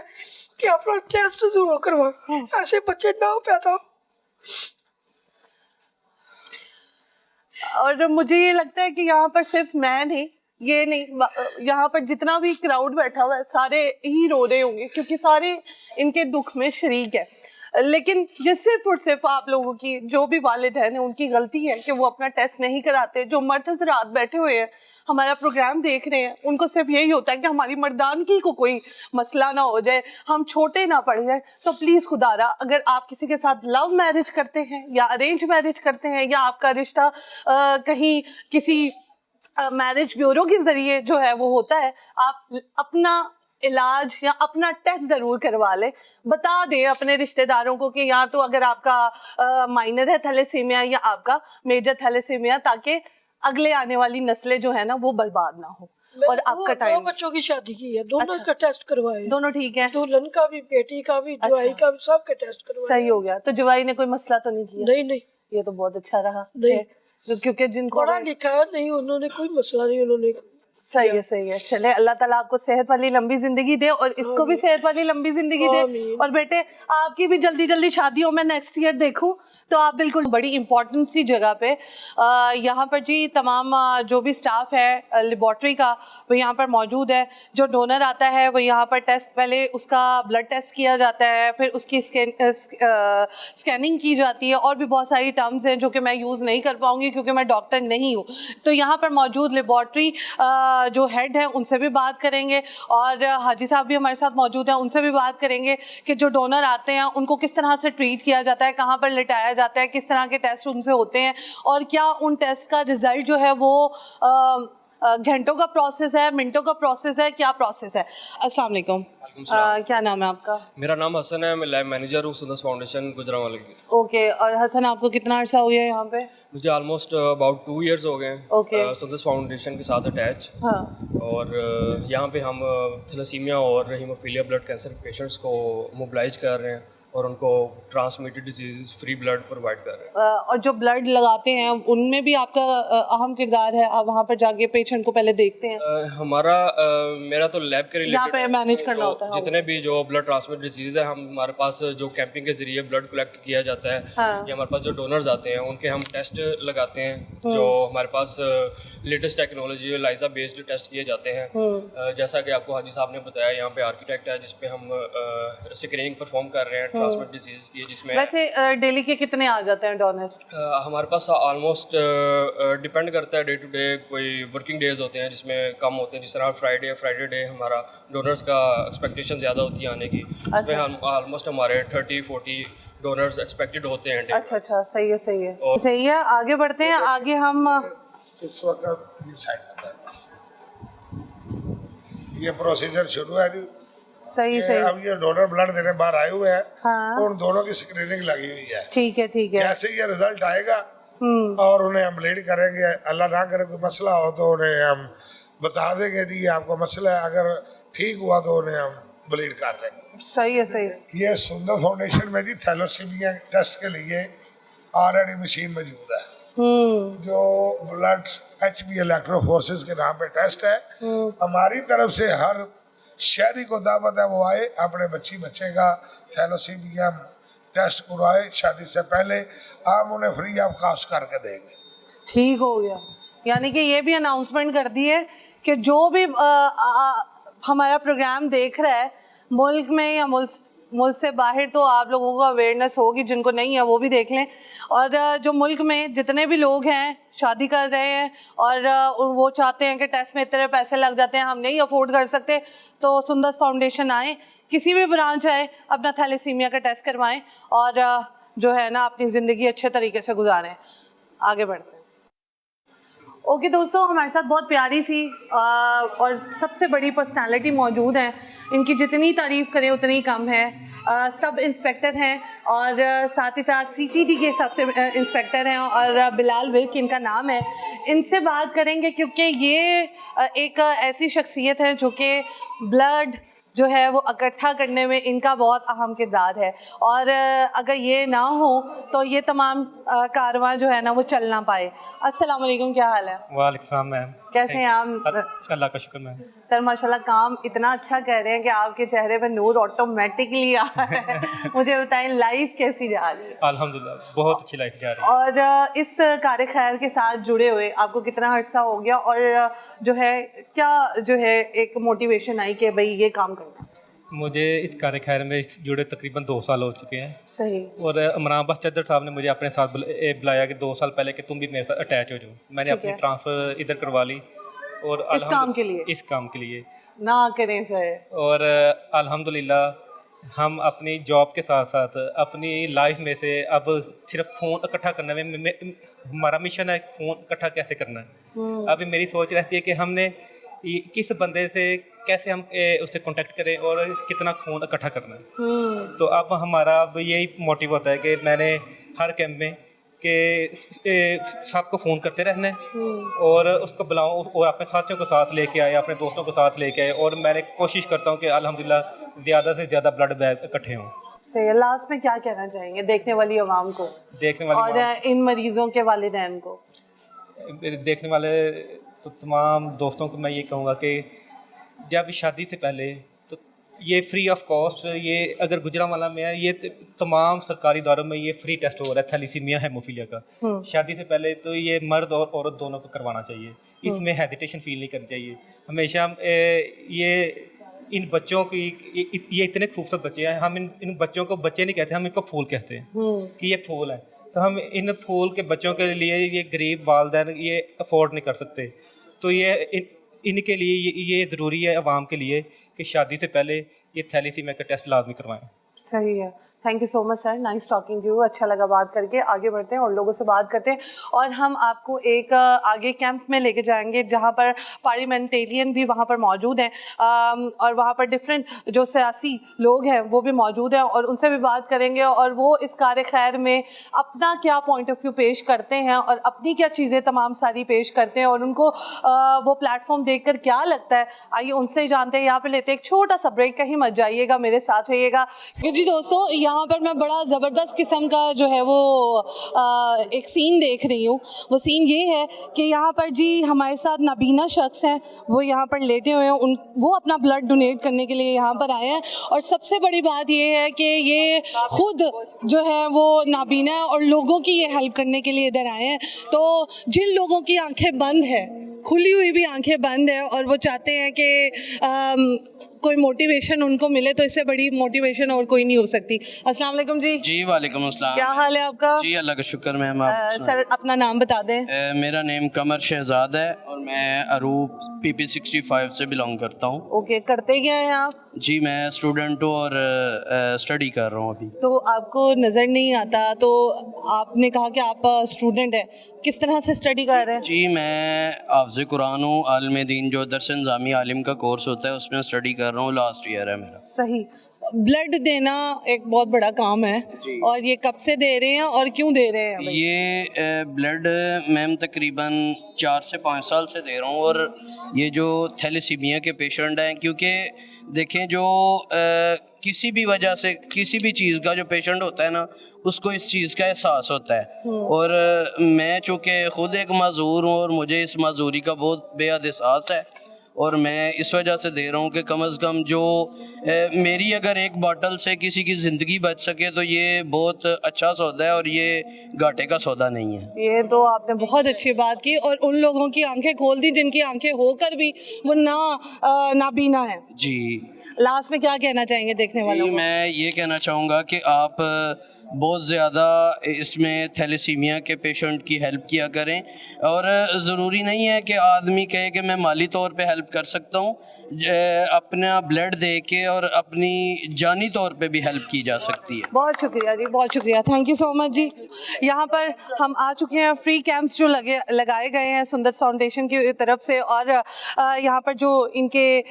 कि अपना टेस्ट जरूर करवा, ऐसे बच्चे ना पैदा हो। और मुझे ये लगता है कि यहाँ पर सिर्फ मैं नहीं, ये नहीं, यहाँ पर जितना भी क्राउड बैठा हुआ है सारे ही रो रहे होंगे क्योंकि सारे इनके दुख में शरीक है। लेकिन ये सिर्फ और सिर्फ आप लोगों की जो भी वालिदैन हैं उनकी गलती है कि वो अपना टेस्ट नहीं कराते। जो मर्द हज़रात बैठे हुए हैं हमारा प्रोग्राम देख रहे हैं उनको सिर्फ यही होता है कि हमारी मर्दानगी को कोई मसला ना हो जाए, हम छोटे ना पड़ जाए। तो प्लीज़ खुदारा, अगर आप किसी के साथ लव मैरिज करते हैं या अरेंज मैरिज करते हैं या आपका रिश्ता कहीं किसी मैरिज ब्यूरो के ज़रिए जो है वो होता है, आप अपना इलाज या अपना टेस्ट ज़रूर करवा लें। बता दें अपने रिश्तेदारों को कि या तो अगर आपका माइनर है थैलेसीमिया या आपका मेजर थैलेसीमिया, ताकि अगले आने वाली नस्लें जो है ना वो बर्बाद ना हो। और आपका 2 टाइम बच्चों की शादी की है, दोनों का टेस्ट करवाए, दोनों ठीक है, दुल्हन का भी बेटी का भी जवाई का भी सबके टेस्ट करवाए। सही हो गया। तो जवाई ने कोई मसला तो नहीं किया? नहीं नहीं ये तो बहुत अच्छा रहा। नहीं। क्योंकि जिनको पढ़ा लिखा है नहीं, उन्होंने कोई मसला नहीं, उन्होंने सही है सही है। चले अल्लाह ताला आपको सेहत वाली लंबी जिंदगी दे और इसको भी सेहत वाली लंबी जिंदगी दे। और बेटे आपकी भी जल्दी जल्दी शादी हो, मैं नेक्स्ट ईयर देखूं तो आप बिल्कुल बड़ी इंपॉर्टेंट सी जगह पे यहाँ पर जी तमाम जो भी स्टाफ है लेबॉर्ट्री का वो यहाँ पर मौजूद है। जो डोनर आता है वो यहाँ पर टेस्ट, पहले उसका ब्लड टेस्ट किया जाता है, फिर उसकी स्कैनिंग की जाती है और भी बहुत सारी टर्म्स हैं जो कि मैं यूज़ नहीं कर पाऊँगी क्योंकि मैं डॉक्टर नहीं हूँ। तो यहाँ पर मौजूद लेबॉर्ट्री जो हेड है उनसे भी बात करेंगे और हाजी साहब भी हमारे साथ मौजूद हैं, उनसे भी बात करेंगे कि जो डोनर आते हैं उनको किस तरह से ट्रीट किया जाता है, कहाँ पर लिटाया जाता है, किस तरह के टेस्ट उनसे होते हैं और क्या उन टेस्ट का रिजल्ट जो है वो घंटों का प्रोसेस है, मिनटों का प्रोसेस है, क्या प्रोसेस है। अस्सलाम वालेकुम। क्या नाम है आपका? मेरा नाम हसन है, मैं लैब मैनेजर हूँ सुंदस फाउंडेशन गुजरांवाला की। ओके। और हसन आपको कितना अर्सा हो गया यहाँ पे? मुझे ऑलमोस्ट अबाउट 2 इयर्स हो गए हैं ओके। सुंदस फाउंडेशन के साथ अटैच। हाँ। और यहाँ पे हम थैलेसीमिया और हीमोफीलिया ब्लड कैंसर पेशेंट्स को मोबिलाइज कर रहे हैं और उनको transmitted disease free blood provide कर रहे हैं। और जो ब्लड लगाते हैं उनमें भी आपका अहम किरदार है, आप वहाँ पर जाके पेशेंट को पहले देखते हैं? मेरा तो लैब के यहाँ पे रिलेटेड मैनेज करना होता है। जितने भी जो ब्लड ट्रांसमिट डिजीज़ है, हमारे पास जो कैंपिंग के ज़रिए ब्लड कलेक्ट किया जाता है, या हमारे पास जो डोनर्स आते हैं उनके हम टेस्ट लगाते हैं, जो हमारे पास लेटेस्ट टेक्नोलॉजी लाइजा बेस्ड टेस्ट किए जाते हैं। जैसा कि आपको हाजी साहब ने बताया, यहाँ पे आर्किटेक्ट है जिसपे हम स्क्रीनिंग परफॉर्म कर रहे हैं ट्रांसमिट डिजीज़ की, जिसमें वैसे डेली के कितने आ जाते हैं डोनर? हमारे पास ऑलमोस्ट डिपेंड करता है डे टू डे। कोई वर्किंग डेज होते हैं जिसमें कम होते हैं, जिस तरह फ्राइडे डे हमारा डोनर्स का एक्सपेक्टेशन ज़्यादा होती है आने की, जिसमें हम ऑलमोस्ट हमारे 30-40 डोनर्स एक्सपेक्टेड होते हैं day अच्छा, सही है सही है। आगे बढ़ते हैं। आगे हम इस वक्त ये साइड में ये प्रोसीजर शुरू है जी। सही अब ये डोनर ब्लड देने बाहर आए हुए हैं, हाँ। तो उन दोनों की स्क्रीनिंग लगी हुई है। ठीक है जैसे ये रिजल्ट आएगा और उन्हें हम ब्लीड करेंगे, अल्लाह ना करे कोई मसला हो तो उन्हें हम बता देंगे जी आपको मसला है, अगर ठीक हुआ तो उन्हें हम ब्लीड कर देंगे। सही है ये सुंदर फाउंडेशन में जी थैलोसीमिया टेस्ट के लिए ऑलरेडी मशीन मौजूद है, जो ब्लड HB इलेक्ट्रोफोर्सेस के नाम पे टेस्ट है। हमारी तरफ से हर शहरी को दावत है, वो आए अपने बच्चे का थैलोसीमिया टेस्ट करवाए शादी से पहले, हम उन्हें फ्री ऑफ कॉस्ट करके देंगे। ठीक हो गया। यानी कि ये भी अनाउंसमेंट कर दी है कि जो भी हमारा प्रोग्राम देख रहा है मुल्क में या मुल्क से बाहर, तो आप लोगों को अवेयरनेस होगी, जिनको नहीं है वो भी देख लें। और जो मुल्क में जितने भी लोग हैं शादी कर रहे हैं और वो चाहते हैं कि टेस्ट में इतने पैसे लग जाते हैं, हम नहीं अफोर्ड कर सकते, तो सुंदर फाउंडेशन आए, किसी भी ब्रांच आए, अपना थैलेसीमिया का टेस्ट करवाएं और जो है ना अपनी ज़िंदगी अच्छे तरीके से गुजारें। आगे बढ़ते हैं। ओके दोस्तों, हमारे साथ बहुत प्यारी सी और सबसे बड़ी पर्सनालिटी मौजूद है। इनकी जितनी तारीफ़ करें उतनी कम है। सब इंस्पेक्टर हैं और साथ ही साथ CTD के सबसे इंस्पेक्टर हैं और बिलाल विर्क इनका नाम है। इनसे बात करेंगे क्योंकि ये एक ऐसी शख्सियत है जो कि ब्लड जो है वो इकट्ठा करने में इनका बहुत अहम किरदार है, और अगर ये ना हो तो ये तमाम कारवां जो है ना वो चल ना पाए। अस्सलाम वालेकुम, क्या हाल है? वालेकुम सलाम मैम, कैसे हैं आप? अल्लाह का शुक्र मैम। सर माशाल्लाह काम इतना अच्छा कर रहे हैं कि आपके चेहरे पे नूर ऑटोमेटिकली आ रहा है। मुझे बताएं लाइफ कैसी जा रही है? अल्हम्दुलिल्लाह बहुत अच्छी लाइफ जा रही है। और इस कार्य खैर के साथ जुड़े हुए आपको कितना अर्सा हो गया, और जो है क्या जो है एक मोटिवेशन आई कि भाई ये काम करना? मुझे इस कार्य खैर में जुड़े तकरीबन 2 साल हो चुके हैं। सही। और इमरान अब्बास चद्दर साहब ने मुझे अपने साथ बुलाया कि 2 साल पहले कि तुम भी मेरे साथ अटैच हो जाओ। मैंने अपनी ट्रांसफ़र इधर करवा ली और इस काम के लिए ना करें सर। और अल्हम्दुलिल्लाह हम अपनी जॉब के साथ साथ अपनी लाइफ में से अब सिर्फ खून इकट्ठा करने में हमारा मिशन है, खून इकट्ठा कैसे करना है। अभी मेरी सोच रहती है कि हमने किस बंदे से कैसे हम उससे कांटेक्ट करें और कितना खून इकट्ठा करना है। तो अब हमारा अब यही मोटिव होता है कि मैंने हर कैंप में कि सबको फ़ोन करते रहना है और उसको बुलाऊं और अपने साथियों को साथ लेके आए, अपने दोस्तों को साथ लेके आए, और मैंने कोशिश करता हूं कि अल्हम्दुलिल्लाह ज़्यादा से ज़्यादा ब्लड बैग इकट्ठे हों। सही। लास्ट में क्या कहना चाहेंगे देखने वाली आवाम को, और इन मरीज़ों के वालिदैन को? देखने वाले तो तमाम दोस्तों को मैं ये कहूँगा कि जब शादी से पहले तो ये फ्री ऑफ कॉस्ट, ये अगर गुजरांवाला में है, ये तमाम सरकारी इदारों में ये फ्री टेस्ट हो रहा है थैलेसीमिया हेमोफीलिया का। शादी से पहले तो ये मर्द और औरत दोनों को करवाना चाहिए, इसमें हेजिटेशन फील नहीं करनी चाहिए। हमेशा ये इन बच्चों की ये इतने खूबसूरत बच्चे हैं, हम इन बच्चों को बच्चे नहीं कहते, हम इनको फूल कहते हैं कि ये फूल है। तो हम इन फूल के बच्चों के लिए ये गरीब वालिदैन ये अफोर्ड नहीं कर सकते, तो ये इनके लिए ये ज़रूरी है आवाम के लिए कि शादी से पहले ये थैलेसीमिया का टेस्ट लाजमी करवाएं। सही है। Thank you so much sir, nice talking you. अच्छा लगा बात करके। आगे बढ़ते हैं और लोगों से बात करते हैं, और हम आपको एक आगे कैंप में लेके जाएंगे जहाँ पर पार्लियामेंटेरियन भी वहाँ पर मौजूद हैं, और वहाँ पर डिफरेंट जो सियासी लोग हैं वो भी मौजूद हैं, और उनसे भी बात करेंगे और वो इस कार्य खैर में अपना क्या पॉइंट ऑफ व्यू पेश करते हैं और अपनी क्या चीज़ें तमाम सारी पेश करते हैं, और उनको वो प्लेटफॉर्म देख कर क्या लगता है। आइए उनसे ही जानते हैं। यहाँ पर लेते हैं एक छोटा सा ब्रेक, कहीं मत जाइएगा, मेरे साथ रहिएगा। जी दोस्तों, यहाँ पर मैं बड़ा ज़बरदस्त किस्म का जो है वो एक सीन देख रही हूँ। वो सीन ये है कि यहाँ पर जी हमारे साथ नाबीना शख्स हैं, वो यहाँ पर लेटे हुए हैं, वो अपना ब्लड डोनेट करने के लिए यहाँ पर आए हैं। और सबसे बड़ी बात ये है कि ये खुद जो है वो नाबीना है और लोगों की ये हेल्प करने के लिए इधर आए हैं। तो जिन लोगों की आंखें बंद है, खुली हुई भी आंखें बंद है, और वो चाहते हैं कि कोई मोटिवेशन उनको मिले, तो इससे बड़ी मोटिवेशन और कोई नहीं हो सकती। अस्सलाम वालेकुम जी। जी वालेकुम अस्सलाम। क्या हाल है आपका? जी अल्लाह का शुक्र मैम। आप सर अपना नाम बता दें। मेरा नेम कमर शहजाद है और मैं अरूप PP 65 से बिलोंग करता हूँ। ओके, करते क्या हैं आप? जी मैं स्टूडेंट हूँ और स्टडी कर रहा हूँ अभी। तो आपको नज़र नहीं आता, तो आपने कहा कि आप स्टूडेंट हैं, किस तरह से स्टडी कर रहे हैं? जी मैं हाफ़िज़ कुरान हूँ, आलिम दीन जो दर्स निज़ामी आलिम का कोर्स होता है उसमें स्टडी कर रहा हूँ, लास्ट ईयर है मेरा। सही। ब्लड देना एक बहुत बड़ा काम है, और ये कब से दे रहे हैं और क्यों दे रहे हैं भाई? ये ब्लड मैम तकरीबन 4 से 5 साल से दे रहा हूँ। और ये जो थैलेसीमिया के पेशेंट हैं, क्योंकि देखें जो किसी भी वजह से किसी भी चीज़ का जो पेशेंट होता है ना, उसको इस चीज़ का एहसास होता है। और मैं चूँकि ख़ुद एक माजूर हूँ और मुझे इस माजूरी का बहुत बेहद एहसास है, और मैं इस वजह से दे रहा हूँ कि कम से कम जो मेरी अगर एक बोतल से किसी की ज़िंदगी बच सके तो ये बहुत अच्छा सौदा है और ये घाटे का सौदा नहीं है। ये तो आपने बहुत अच्छी बात की, और उन लोगों की आंखें खोल दी जिनकी आंखें होकर भी वो नाबीना है। जी लास्ट में क्या कहना चाहेंगे देखने वालों को? मैं ये कहना चाहूँगा कि आप बहुत ज़्यादा इसमें थैलेसीमिया के पेशेंट की हेल्प किया करें, और ज़रूरी नहीं है कि आदमी कहे कि मैं माली तौर पे हेल्प कर सकता हूँ, अपना ब्लड दे के और अपनी जानी तौर पे भी हेल्प की जा सकती है। बहुत शुक्रिया जी, बहुत शुक्रिया, थैंक यू सो मच जी। यहाँ पर हम आ चुके हैं, फ्री कैंप्स जो लगाए गए हैं सुंदर फाउंडेशन की तरफ से, और यहाँ पर जो इनके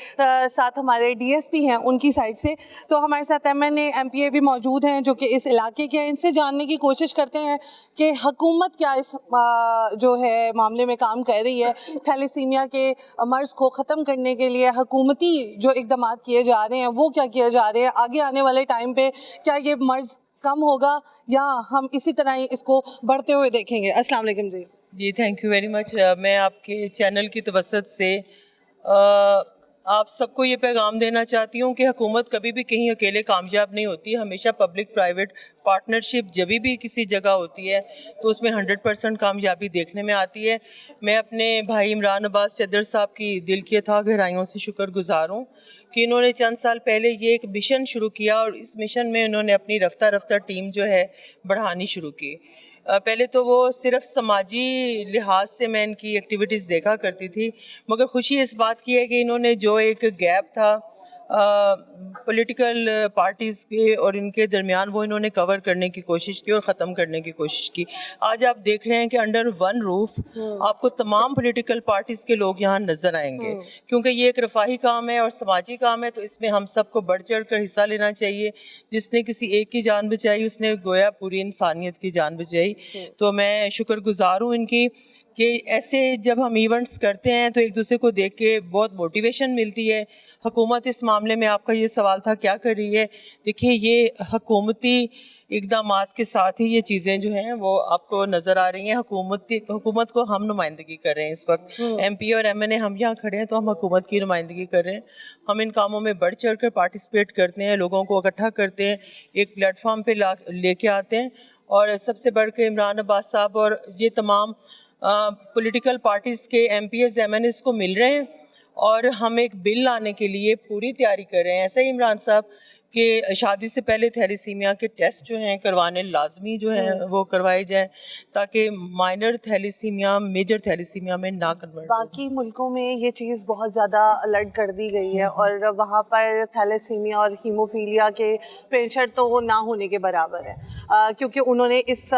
साथ हमारे DSP हैं उनकी साइड से, तो हमारे साथ MNA MPA भी मौजूद हैं जो कि इस इलाके के, इनसे जानने की कोशिश करते हैं कि हुकूमत क्या इस जो है मामले में काम कर रही है। थैलेसीमिया के मर्ज़ को ख़त्म करने के लिए हुकूमती जो इक़दाम किए जा रहे हैं वो क्या किए जा रहे हैं, आगे आने वाले टाइम पे क्या ये मर्ज़ कम होगा या हम इसी तरह ही इसको बढ़ते हुए देखेंगे। अस्सलाम वालेकुम जी। जी थैंक यू वेरी मच। मैं आपके चैनल की तवस्सुत से आप सबको ये पैगाम देना चाहती हूँ कि हुकूमत कभी भी कहीं अकेले कामयाब नहीं होती। हमेशा पब्लिक प्राइवेट पार्टनरशिप जब भी किसी जगह होती है तो उसमें 100% कामयाबी देखने में आती है। मैं अपने भाई इमरान अब्बास चद्दर साहब की दिल की अथाह गहराइयों से शुक्रगुजार हूँ कि इन्होंने चंद साल पहले ये एक मिशन शुरू किया, और इस मिशन में उन्होंने अपनी रफ्ता टीम जो है बढ़ानी शुरू की। पहले तो वो सिर्फ समाजी लिहाज से मैं इनकी एक्टिविटीज़ देखा करती थी, मगर खुशी इस बात की है कि इन्होंने जो एक गैप था पॉलिटिकल पार्टीज़ के और इनके दरमियान, वो इन्होंने कवर करने की कोशिश की और ख़त्म करने की कोशिश की। आज आप देख रहे हैं कि अंडर वन रूफ आपको तमाम पॉलिटिकल पार्टीज़ के लोग यहाँ नज़र आएंगे, क्योंकि ये एक रफ़ाही काम है और समाजी काम है, तो इसमें हम सबको बढ़ चढ़ कर हिस्सा लेना चाहिए। जिसने किसी एक की जान बचाई उसने गोया पूरी इंसानियत की जान बचाई। तो मैं शुक्रगुजार हूँ इनकी कि ऐसे जब हम इवेंट्स करते हैं तो एक दूसरे को देख के बहुत मोटिवेशन मिलती है। हुकूमत इस मामले में, आपका ये सवाल था क्या कर रही है, देखिए ये हुकूमती इक़दामात के साथ ही ये चीज़ें जो हैं वो आपको नज़र आ रही हैं। हुकूमत को हम नुमाइंदगी कर रहे हैं इस वक्त। MP और MNA हम यहाँ खड़े हैं तो हम हुकूमत की नुमाइंदगी कर रहे हैं। हम इन कामों में बढ़ चढ़ कर पार्टिसिपेट करते हैं, लोगों को इकट्ठा करते हैं, एक प्लेटफॉर्म पे लेके आते हैं। और सबसे बढ़ के इमरान अब्बास साहब और ये तमाम पॉलिटिकल पार्टीज़ के MPs MNAs को मिल रहे हैं, और हम एक बिल लाने के लिए पूरी तैयारी कर रहे हैं। ऐसा ही इमरान साहब कि शादी से पहले थैलेसीमिया के टेस्ट जो हैं करवाने लाजमी जो हैं वो करवाए जाएं, ताकि माइनर थैलेसीमिया मेजर थैलेसीमिया में ना कन्वर्ट। बाकी मुल्कों में ये चीज़ बहुत ज़्यादा अलर्ट कर दी गई है, और वहाँ पर थैलेसीमिया और हीमोफीलिया के पेशेंट तो ना होने के बराबर है, क्योंकि उन्होंने इस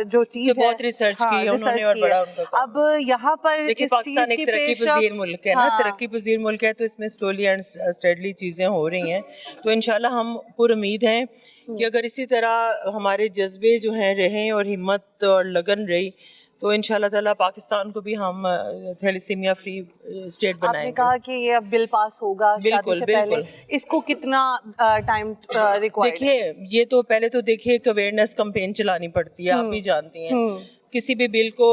जो चीज़ बहुत रिसर्च की है उन्होंने, और बड़ा उनका। अब यहाँ पर देखिए पाकिस्तान एक तरक्की पजीर मुल्क है ना, तरक्की पजीर मुल्क है, तो इसमें स्लोली एंड स्टेडली चीज़ें हो रही हैं। तो इंशाल्लाह हम पूरी उम्मीद हैं कि अगर इसी तरह हमारे जज्बे जो हैं रहें और हिम्मत और लगन रही तो इंशाल्लाह ताला पाकिस्तान को भी हम थैलेसीमिया फ्री स्टेट आपने बनाएंगे। कहा कि ये अब बिल पास होगा शादी बिल्कुल, से पहले, बिल्कुल। इसको कितना टाइम रिक्वायर्ड? देखिए, ये तो पहले तो देखिए एक अवेयरनेस कैंपेन चलानी पड़ती है, आप भी जानती हैं। किसी भी बिल को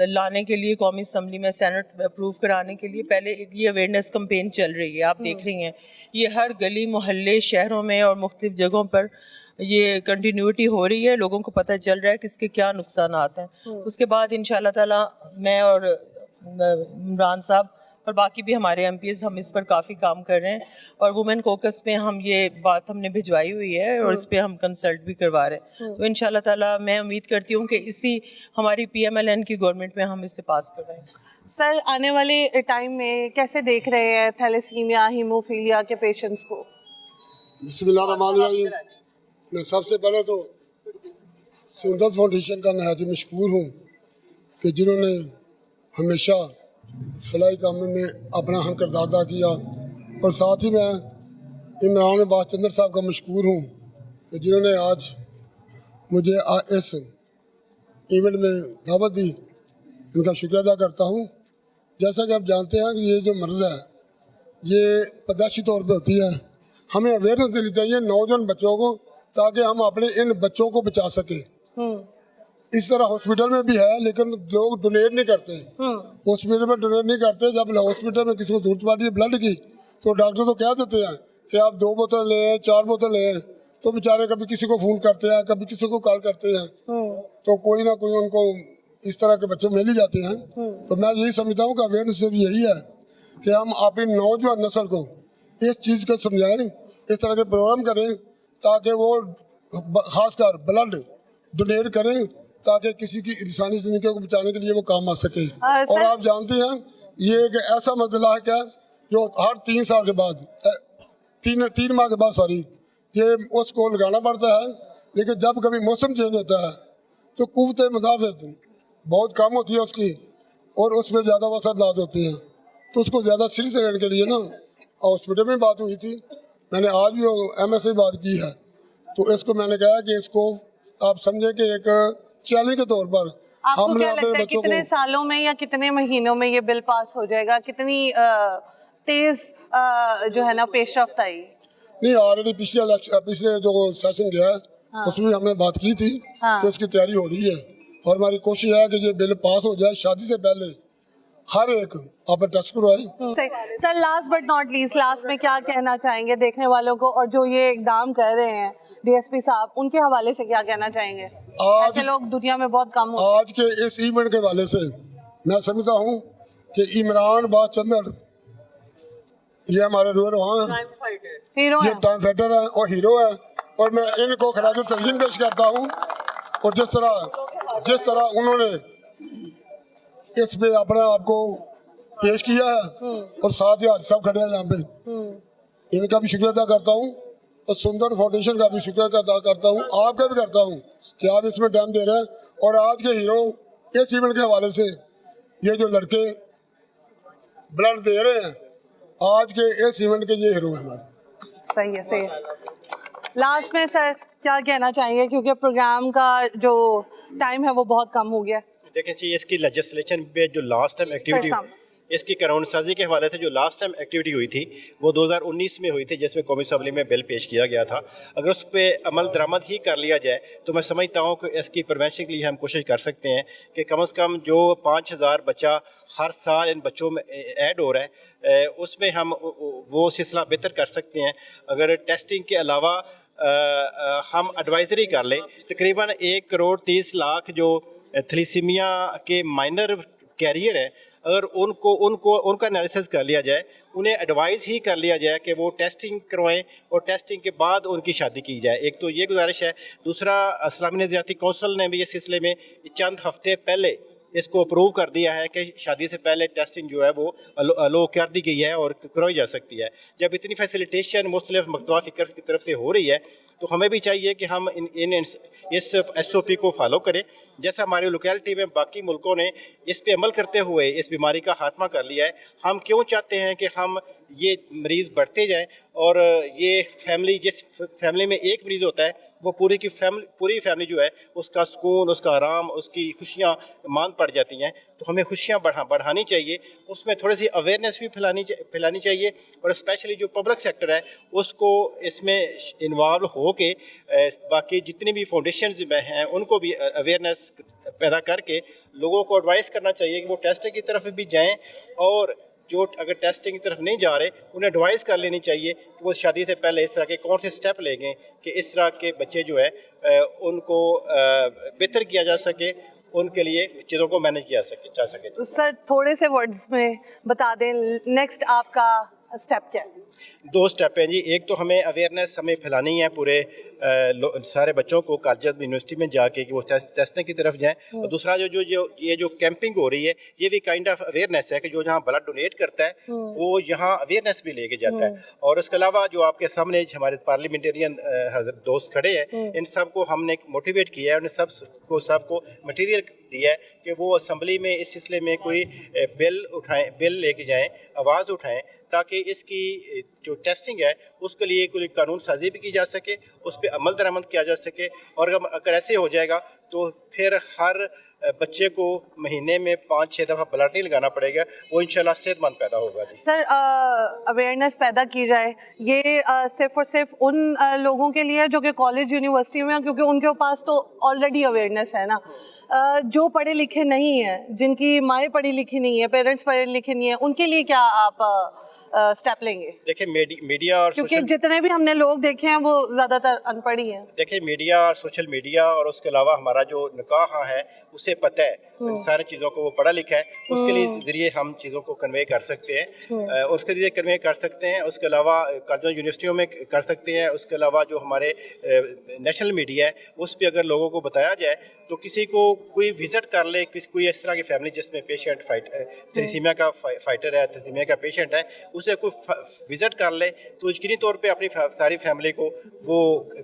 लाने के लिए कौमी असम्बली में सेनेट अप्रूव कराने के लिए पहले ये अवेयरनेस कैंपेन चल रही है, आप देख रही हैं। ये हर गली मोहल्ले शहरों में और मुख्तलिफ जगहों पर ये कंटिन्यूटी हो रही है, लोगों को पता चल रहा है कि इसके क्या नुकसानात हैं। उसके बाद इंशाल्लाह ताला मैं और इमरान साहब और बाकी भी हमारे MPs हम इस पर काफ़ी काम कर रहे हैं और वुमेन कोकस में हम ये बात हमने भिजवाई हुई है और इस पे हम कंसल्ट भी करवा रहे हैं। तो इंशाल्लाह ताला मैं उम्मीद करती हूँ कि इसी हमारी PMLN की गवर्नमेंट में हम इसे पास करवाएंगे। सर, आने वाले टाइम में कैसे देख रहे हैं थैलेसीमिया हीमोफीलिया के पेशेंट्स को? बिस्मिल्लाहिर्रहमानिर्रहीम। मैं सबसे पहले तो सुंदर फाउंडेशन का नहायत मशकूर हूँ कि जिन्होंने हमेशा फलाई काम में अपना हम किरदार अदा किया और साथ ही मैं इमरान अब्बास चंदर साहब का मशकूर हूँ कि जिन्होंने आज मुझे इस इवेंट में दावत दी। इनका शुक्रिया अदा करता हूँ। जैसा कि आप जानते हैं कि ये जो मर्ज़ है ये पैदाइशी तौर पे होती है, हमें अवेयरनेस देनी चाहिए नौजवान बच्चों को ताकि हम अपने इन बच्चों को बचा सकें। इस तरह हॉस्पिटल में भी है लेकिन लोग डोनेट नहीं करते, हॉस्पिटल में डोनेट नहीं करते। जब हॉस्पिटल में किसी को जरूरत पड़ती है ब्लड की तो डॉक्टर तो कह देते हैं कि आप 2 बोतल लें, 4 बोतल लें, तो बेचारे कभी किसी को फ़ोन करते हैं, कभी किसी को कॉल करते हैं, तो कोई ना कोई उनको इस तरह के बच्चे मिल ही जाते हैं। तो मैं यही समझता हूँ कि अवेयरनेस से भी यही है कि हम अपनी नौजवान नस्ल को इस चीज़ को समझाएं, इस तरह के प्रोग्राम करें ताकि वो खासकर ब्लड डोनेट करें ताकि किसी की इंसानी ज़िंदगी को बचाने के लिए वो काम आ सके। और आप जानते हैं ये एक ऐसा मसला है क्या जो हर 3 साल के बाद 3 माह के बाद ये उसको लगाना पड़ता है, लेकिन जब कभी मौसम चेंज होता है तो कुव्वत मुदाफ़त बहुत कम होती है उसकी और उसमें ज़्यादा असरनाक होते हैं। तो उसको ज़्यादा सीरियस लेने के लिए ना हॉस्पिटल में बात हुई थी, मैंने आज भी MS से बात की है। तो इसको मैंने कहा कि इसको आप समझे कि एक चैलेंज के तौर पर आपको क्या लगता है कितने सालों में या कितने महीनों में ये बिल पास हो जाएगा? कितनी तेज जो है ना पेशरफ्त आई? नहीं, ऑलरेडी पिछले जो सेशन गया उसमें हमने बात की थी कि उसकी तैयारी हो रही है और हमारी कोशिश है कि ये बिल पास हो जाए, शादी से पहले हर एक आप टेस्ट करवाएं। Sir, last but not least, last में क्या कहना चाहेंगे देखने वालों को, और जो ये इकदाम कर रहे हैं DSP साहब, उनके हवाले से क्या कहना चाहेंगे? ऐसे लोग दुनिया में बहुत कम होते हैं। आज के इस इवेंट के हवाले से मैं समझता हूँ कि इमरान अब्बास चंदर ये हमारे हीरो ये टाइम फाइटर है और हीरो है और मैं इनको खराज तस्लीम पेश करता हूँ। और जिस तरह उन्होंने इस पे अपने आप को पेश किया है और साथ ही आज सब खड़े हैं यहाँ पे, इनका भी शुक्रिया अदा करता हूँ और सुंदर फाउंडेशन का भी शुक्रिया अदा करता हूँ, आपका भी करता हूँ कि आप इसमें टाइम दे रहे हैं। और आज के हीरो इस इवेंट के हवाले से ये जो लड़के ब्लड दे रहे हैं, आज के इस इवेंट के ये हीरो हैं हमारे। सही है, सही है। लास्ट में सर क्या कहना चाहेंगे, क्योंकि प्रोग्राम का जो टाइम है वो बहुत कम हो गया। देखें जी, इसकी लेजिस्लेशन पे जो लास्ट टाइम एक्टिविटी इसकी कानून साजी के हवाले से जो लास्ट टाइम एक्टिविटी हुई थी वो 2019 में हुई थी, जिसमें कौमी असम्बली में बिल पेश किया गया था। अगर उस पर अमल दरामद ही कर लिया जाए तो मैं समझता हूँ कि इसकी प्रिवेंशन के लिए हम कोशिश कर सकते हैं कि कम से कम जो 5000 बच्चा हर साल इन बच्चों में ऐड हो रहा है उसमें हम वो सिलसिला बेहतर कर सकते हैं। अगर टेस्टिंग के अलावा हम एडवाइजरी कर लें, तकरीबन 1 करोड़ 30 लाख जो थैलेसीमिया के माइनर कैरियर हैं, अगर उनका एनालिसिस कर लिया जाए, उन्हें एडवाइस ही कर लिया जाए कि वो टेस्टिंग करवाएं और टेस्टिंग के बाद उनकी शादी की जाए। एक तो ये गुजारिश है। दूसरा, इस्लामी नज़रियाती कौंसिल ने भी इस सिलसिले में चंद हफ्ते पहले इसको अप्रूव कर दिया है कि शादी से पहले टेस्टिंग जो है वो अलो कर दी गई है और करवाई जा सकती है। जब इतनी फैसिलिटेशन मुख्तलिफ मकतबा फ़िक्र की तरफ से हो रही है तो हमें भी चाहिए कि हम इस SOP को फॉलो करें, जैसा हमारी लोकेलिटी में बाकी मुल्कों ने इस पे अमल करते हुए इस बीमारी का खात्मा कर लिया है। हम क्यों चाहते हैं कि हम ये मरीज़ बढ़ते जाएं और ये फैमिली, जिस फैमिली में एक मरीज़ होता है वो पूरी फैमिली जो है उसका सुकून, उसका आराम, उसकी खुशियाँ मान पड़ जाती हैं। तो हमें खुशियाँ बढ़ानी चाहिए, उसमें थोड़ी सी अवेयरनेस भी फैलानी चाहिए और स्पेशली जो पब्लिक सेक्टर है उसको इसमें इन्वॉल्व हो के बाकी जितनी भी फाउंडेशंस हैं उनको भी अवेयरनेस पैदा करके लोगों को एडवाइस करना चाहिए कि वो टेस्टिंग की तरफ भी जाएं, और जो अगर टेस्टिंग की तरफ नहीं जा रहे उन्हें एडवाइस कर लेनी चाहिए कि वो शादी से पहले इस तरह के कौन से स्टेप लेंगे कि इस तरह के बच्चे जो है उनको बेहतर किया जा सके, उनके लिए चीज़ों को मैनेज किया जा सके। सर थोड़े से वर्ड्स में बता दें नेक्स्ट आपका स्टेप क्या है? 2 स्टेप हैं जी। एक तो हमें अवेयरनेस फैलानी है पूरे सारे बच्चों को कॉलेज यूनिवर्सिटी में जाके कि वो टेस्टिंग की तरफ जाएं, और दूसरा जो कैंपिंग हो रही है ये भी काइंड ऑफ अवेयरनेस है कि जो जहाँ ब्लड डोनेट करता है वो यहाँ अवेयरनेस भी लेके जाता है। और उसके अलावा जो आपके सामने हमारे पार्लियामेंटेरियन दोस्त खड़े हैं, इन सब को हमने मोटिवेट किया है, उन्हें सबको मटीरियल दिया है कि वो असम्बली में इस सिलसिले में कोई बिल लेके जाएँ, आवाज़ उठाएँ, ताकि इसकी जो टेस्टिंग है उसके लिए कोई कानून साजी भी की जा सके, उस पर अमल दरामद किया जा सके। और अगर ऐसे हो जाएगा तो फिर हर बच्चे को महीने में 5-6 दफ़ा ब्लड नहीं लगाना पड़ेगा, वो इंशाल्लाह सेहतमंद पैदा होगा जी। सर अवेयरनेस पैदा की जाए ये सिर्फ और सिर्फ उन लोगों के लिए जो कि कॉलेज यूनिवर्सिटी में हैं, क्योंकि उनके पास तो ऑलरेडी अवेयरनेस है ना। जो पढ़े लिखे नहीं हैं, जिनकी माएँ पढ़ी लिखी नहीं है, पेरेंट्स पढ़े लिखे नहीं है, उनके लिए क्या आप स्टेप लेंगे? देखिए मीडिया और क्योंकि जितने भी हमने लोग देखे हैं वो ज़्यादातर अनपढ़ ही हैं। देखिए मीडिया और सोशल मीडिया और उसके अलावा हमारा जो निकाह है उसे पता है, इन सारी चीज़ों को वो पढ़ा लिखा है, उसके लिए ज़रिए हम चीज़ों को कन्वे कर सकते हैं, उसके ज़रिए कन्वे कर सकते हैं। उसके अलावा कॉलेजों यूनिवर्सिटियों में कर सकते हैं। उसके अलावा जो हमारे नेशनल मीडिया है उस पर अगर लोगों को बताया जाए तो किसी को कोई विज़िट कर ले, कोई इस तरह की फैमिली जिसमें पेशेंट थैलेसीमिया का फाइटर है, थैलेसीमिया का पेशेंट है, उसे कोई विज़िट कर ले तो यकीनी तौर पे अपनी सारी फैमिली को वो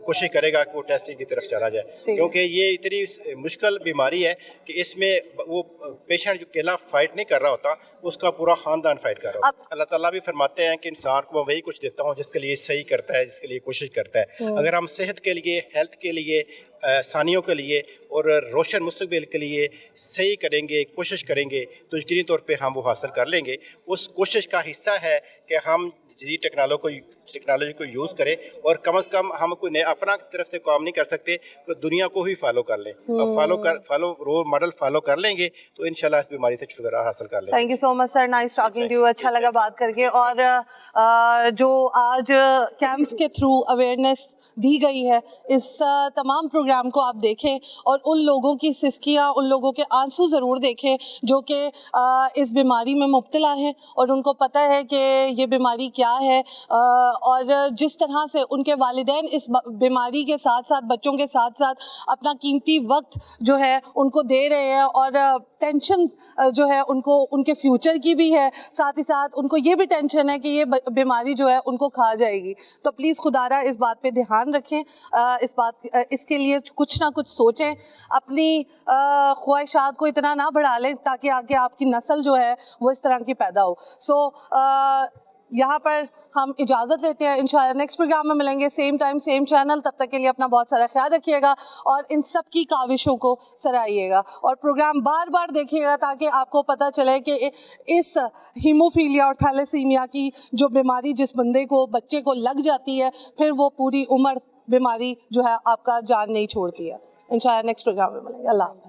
कोशिश करेगा कि वो टेस्टिंग की तरफ चला जाए, क्योंकि ये इतनी मुश्किल बीमारी है कि इसमें वो पेशेंट जो अकेला फाइट नहीं कर रहा होता, उसका पूरा ख़ानदान फाइट कर रहा होता। अल्लाह ताला भी फरमाते हैं कि इंसान को मैं वही कुछ देता हूँ जिसके लिए सही करता है, जिसके लिए कोशिश करता है। अगर हम सेहत के लिए, हेल्थ के लिए, आसानियों के लिए और रोशन मुस्तकबिल के लिए सही करेंगे, कोशिश करेंगे तो यकीनी तौर पे हम वो हासिल कर लेंगे। उस कोशिश का हिस्सा है कि हम जदीद टेक्नोलॉजी को यूज़ करें, और कम से कम हम कोई अपना तरफ से काम नहीं कर सकते, तो दुनिया को ही फॉलो कर लें। अब रोल मॉडल फॉलो कर लेंगे तो इंशाल्लाह इस बीमारी से छुटकारा हासिल कर लेंगे। Thank you so much sir, nice talking to you. अच्छा लगा बात करके। और जो आज कैंप्स के थ्रू अवेयरनेस दी गई है, इस तमाम प्रोग्राम को आप देखें और उन लोगों की सिसकियाँ, उन लोगों के आंसू ज़रूर देखें जो कि इस बीमारी में मुब्तला हैं और उनको पता है कि ये बीमारी क्या है, और जिस तरह से उनके वालिदैन इस बीमारी के साथ साथ, बच्चों के साथ साथ अपना कीमती वक्त जो है उनको दे रहे हैं, और टेंशन जो है उनको उनके फ्यूचर की भी है, साथ ही साथ उनको ये भी टेंशन है कि ये बीमारी जो है उनको खा जाएगी। तो प्लीज़ खुदारा इस बात पे ध्यान रखें, इसके लिए कुछ ना कुछ सोचें, अपनी ख्वाहिशात को इतना ना बढ़ा लें ताकि आगे आपकी नस्ल जो है वो इस तरह की पैदा हो। यहाँ पर हम इजाज़त लेते हैं, इंशाल्लाह नेक्स्ट प्रोग्राम में मिलेंगे, सेम टाइम सेम चैनल। तब तक के लिए अपना बहुत सारा ख्याल रखिएगा और इन सब की काविशों को सराहिएगा और प्रोग्राम बार बार देखिएगा ताकि आपको पता चले कि इस हीमोफीलिया और थैलेसीमिया की जो बीमारी जिस बंदे को, बच्चे को लग जाती है, फिर वो पूरी उम्र बीमारी जो है आपका जान नहीं छोड़ती है। इंशाल्लाह नेक्स्ट प्रोग्राम में मिलेंगे। अल्लाह हाफ़िज़।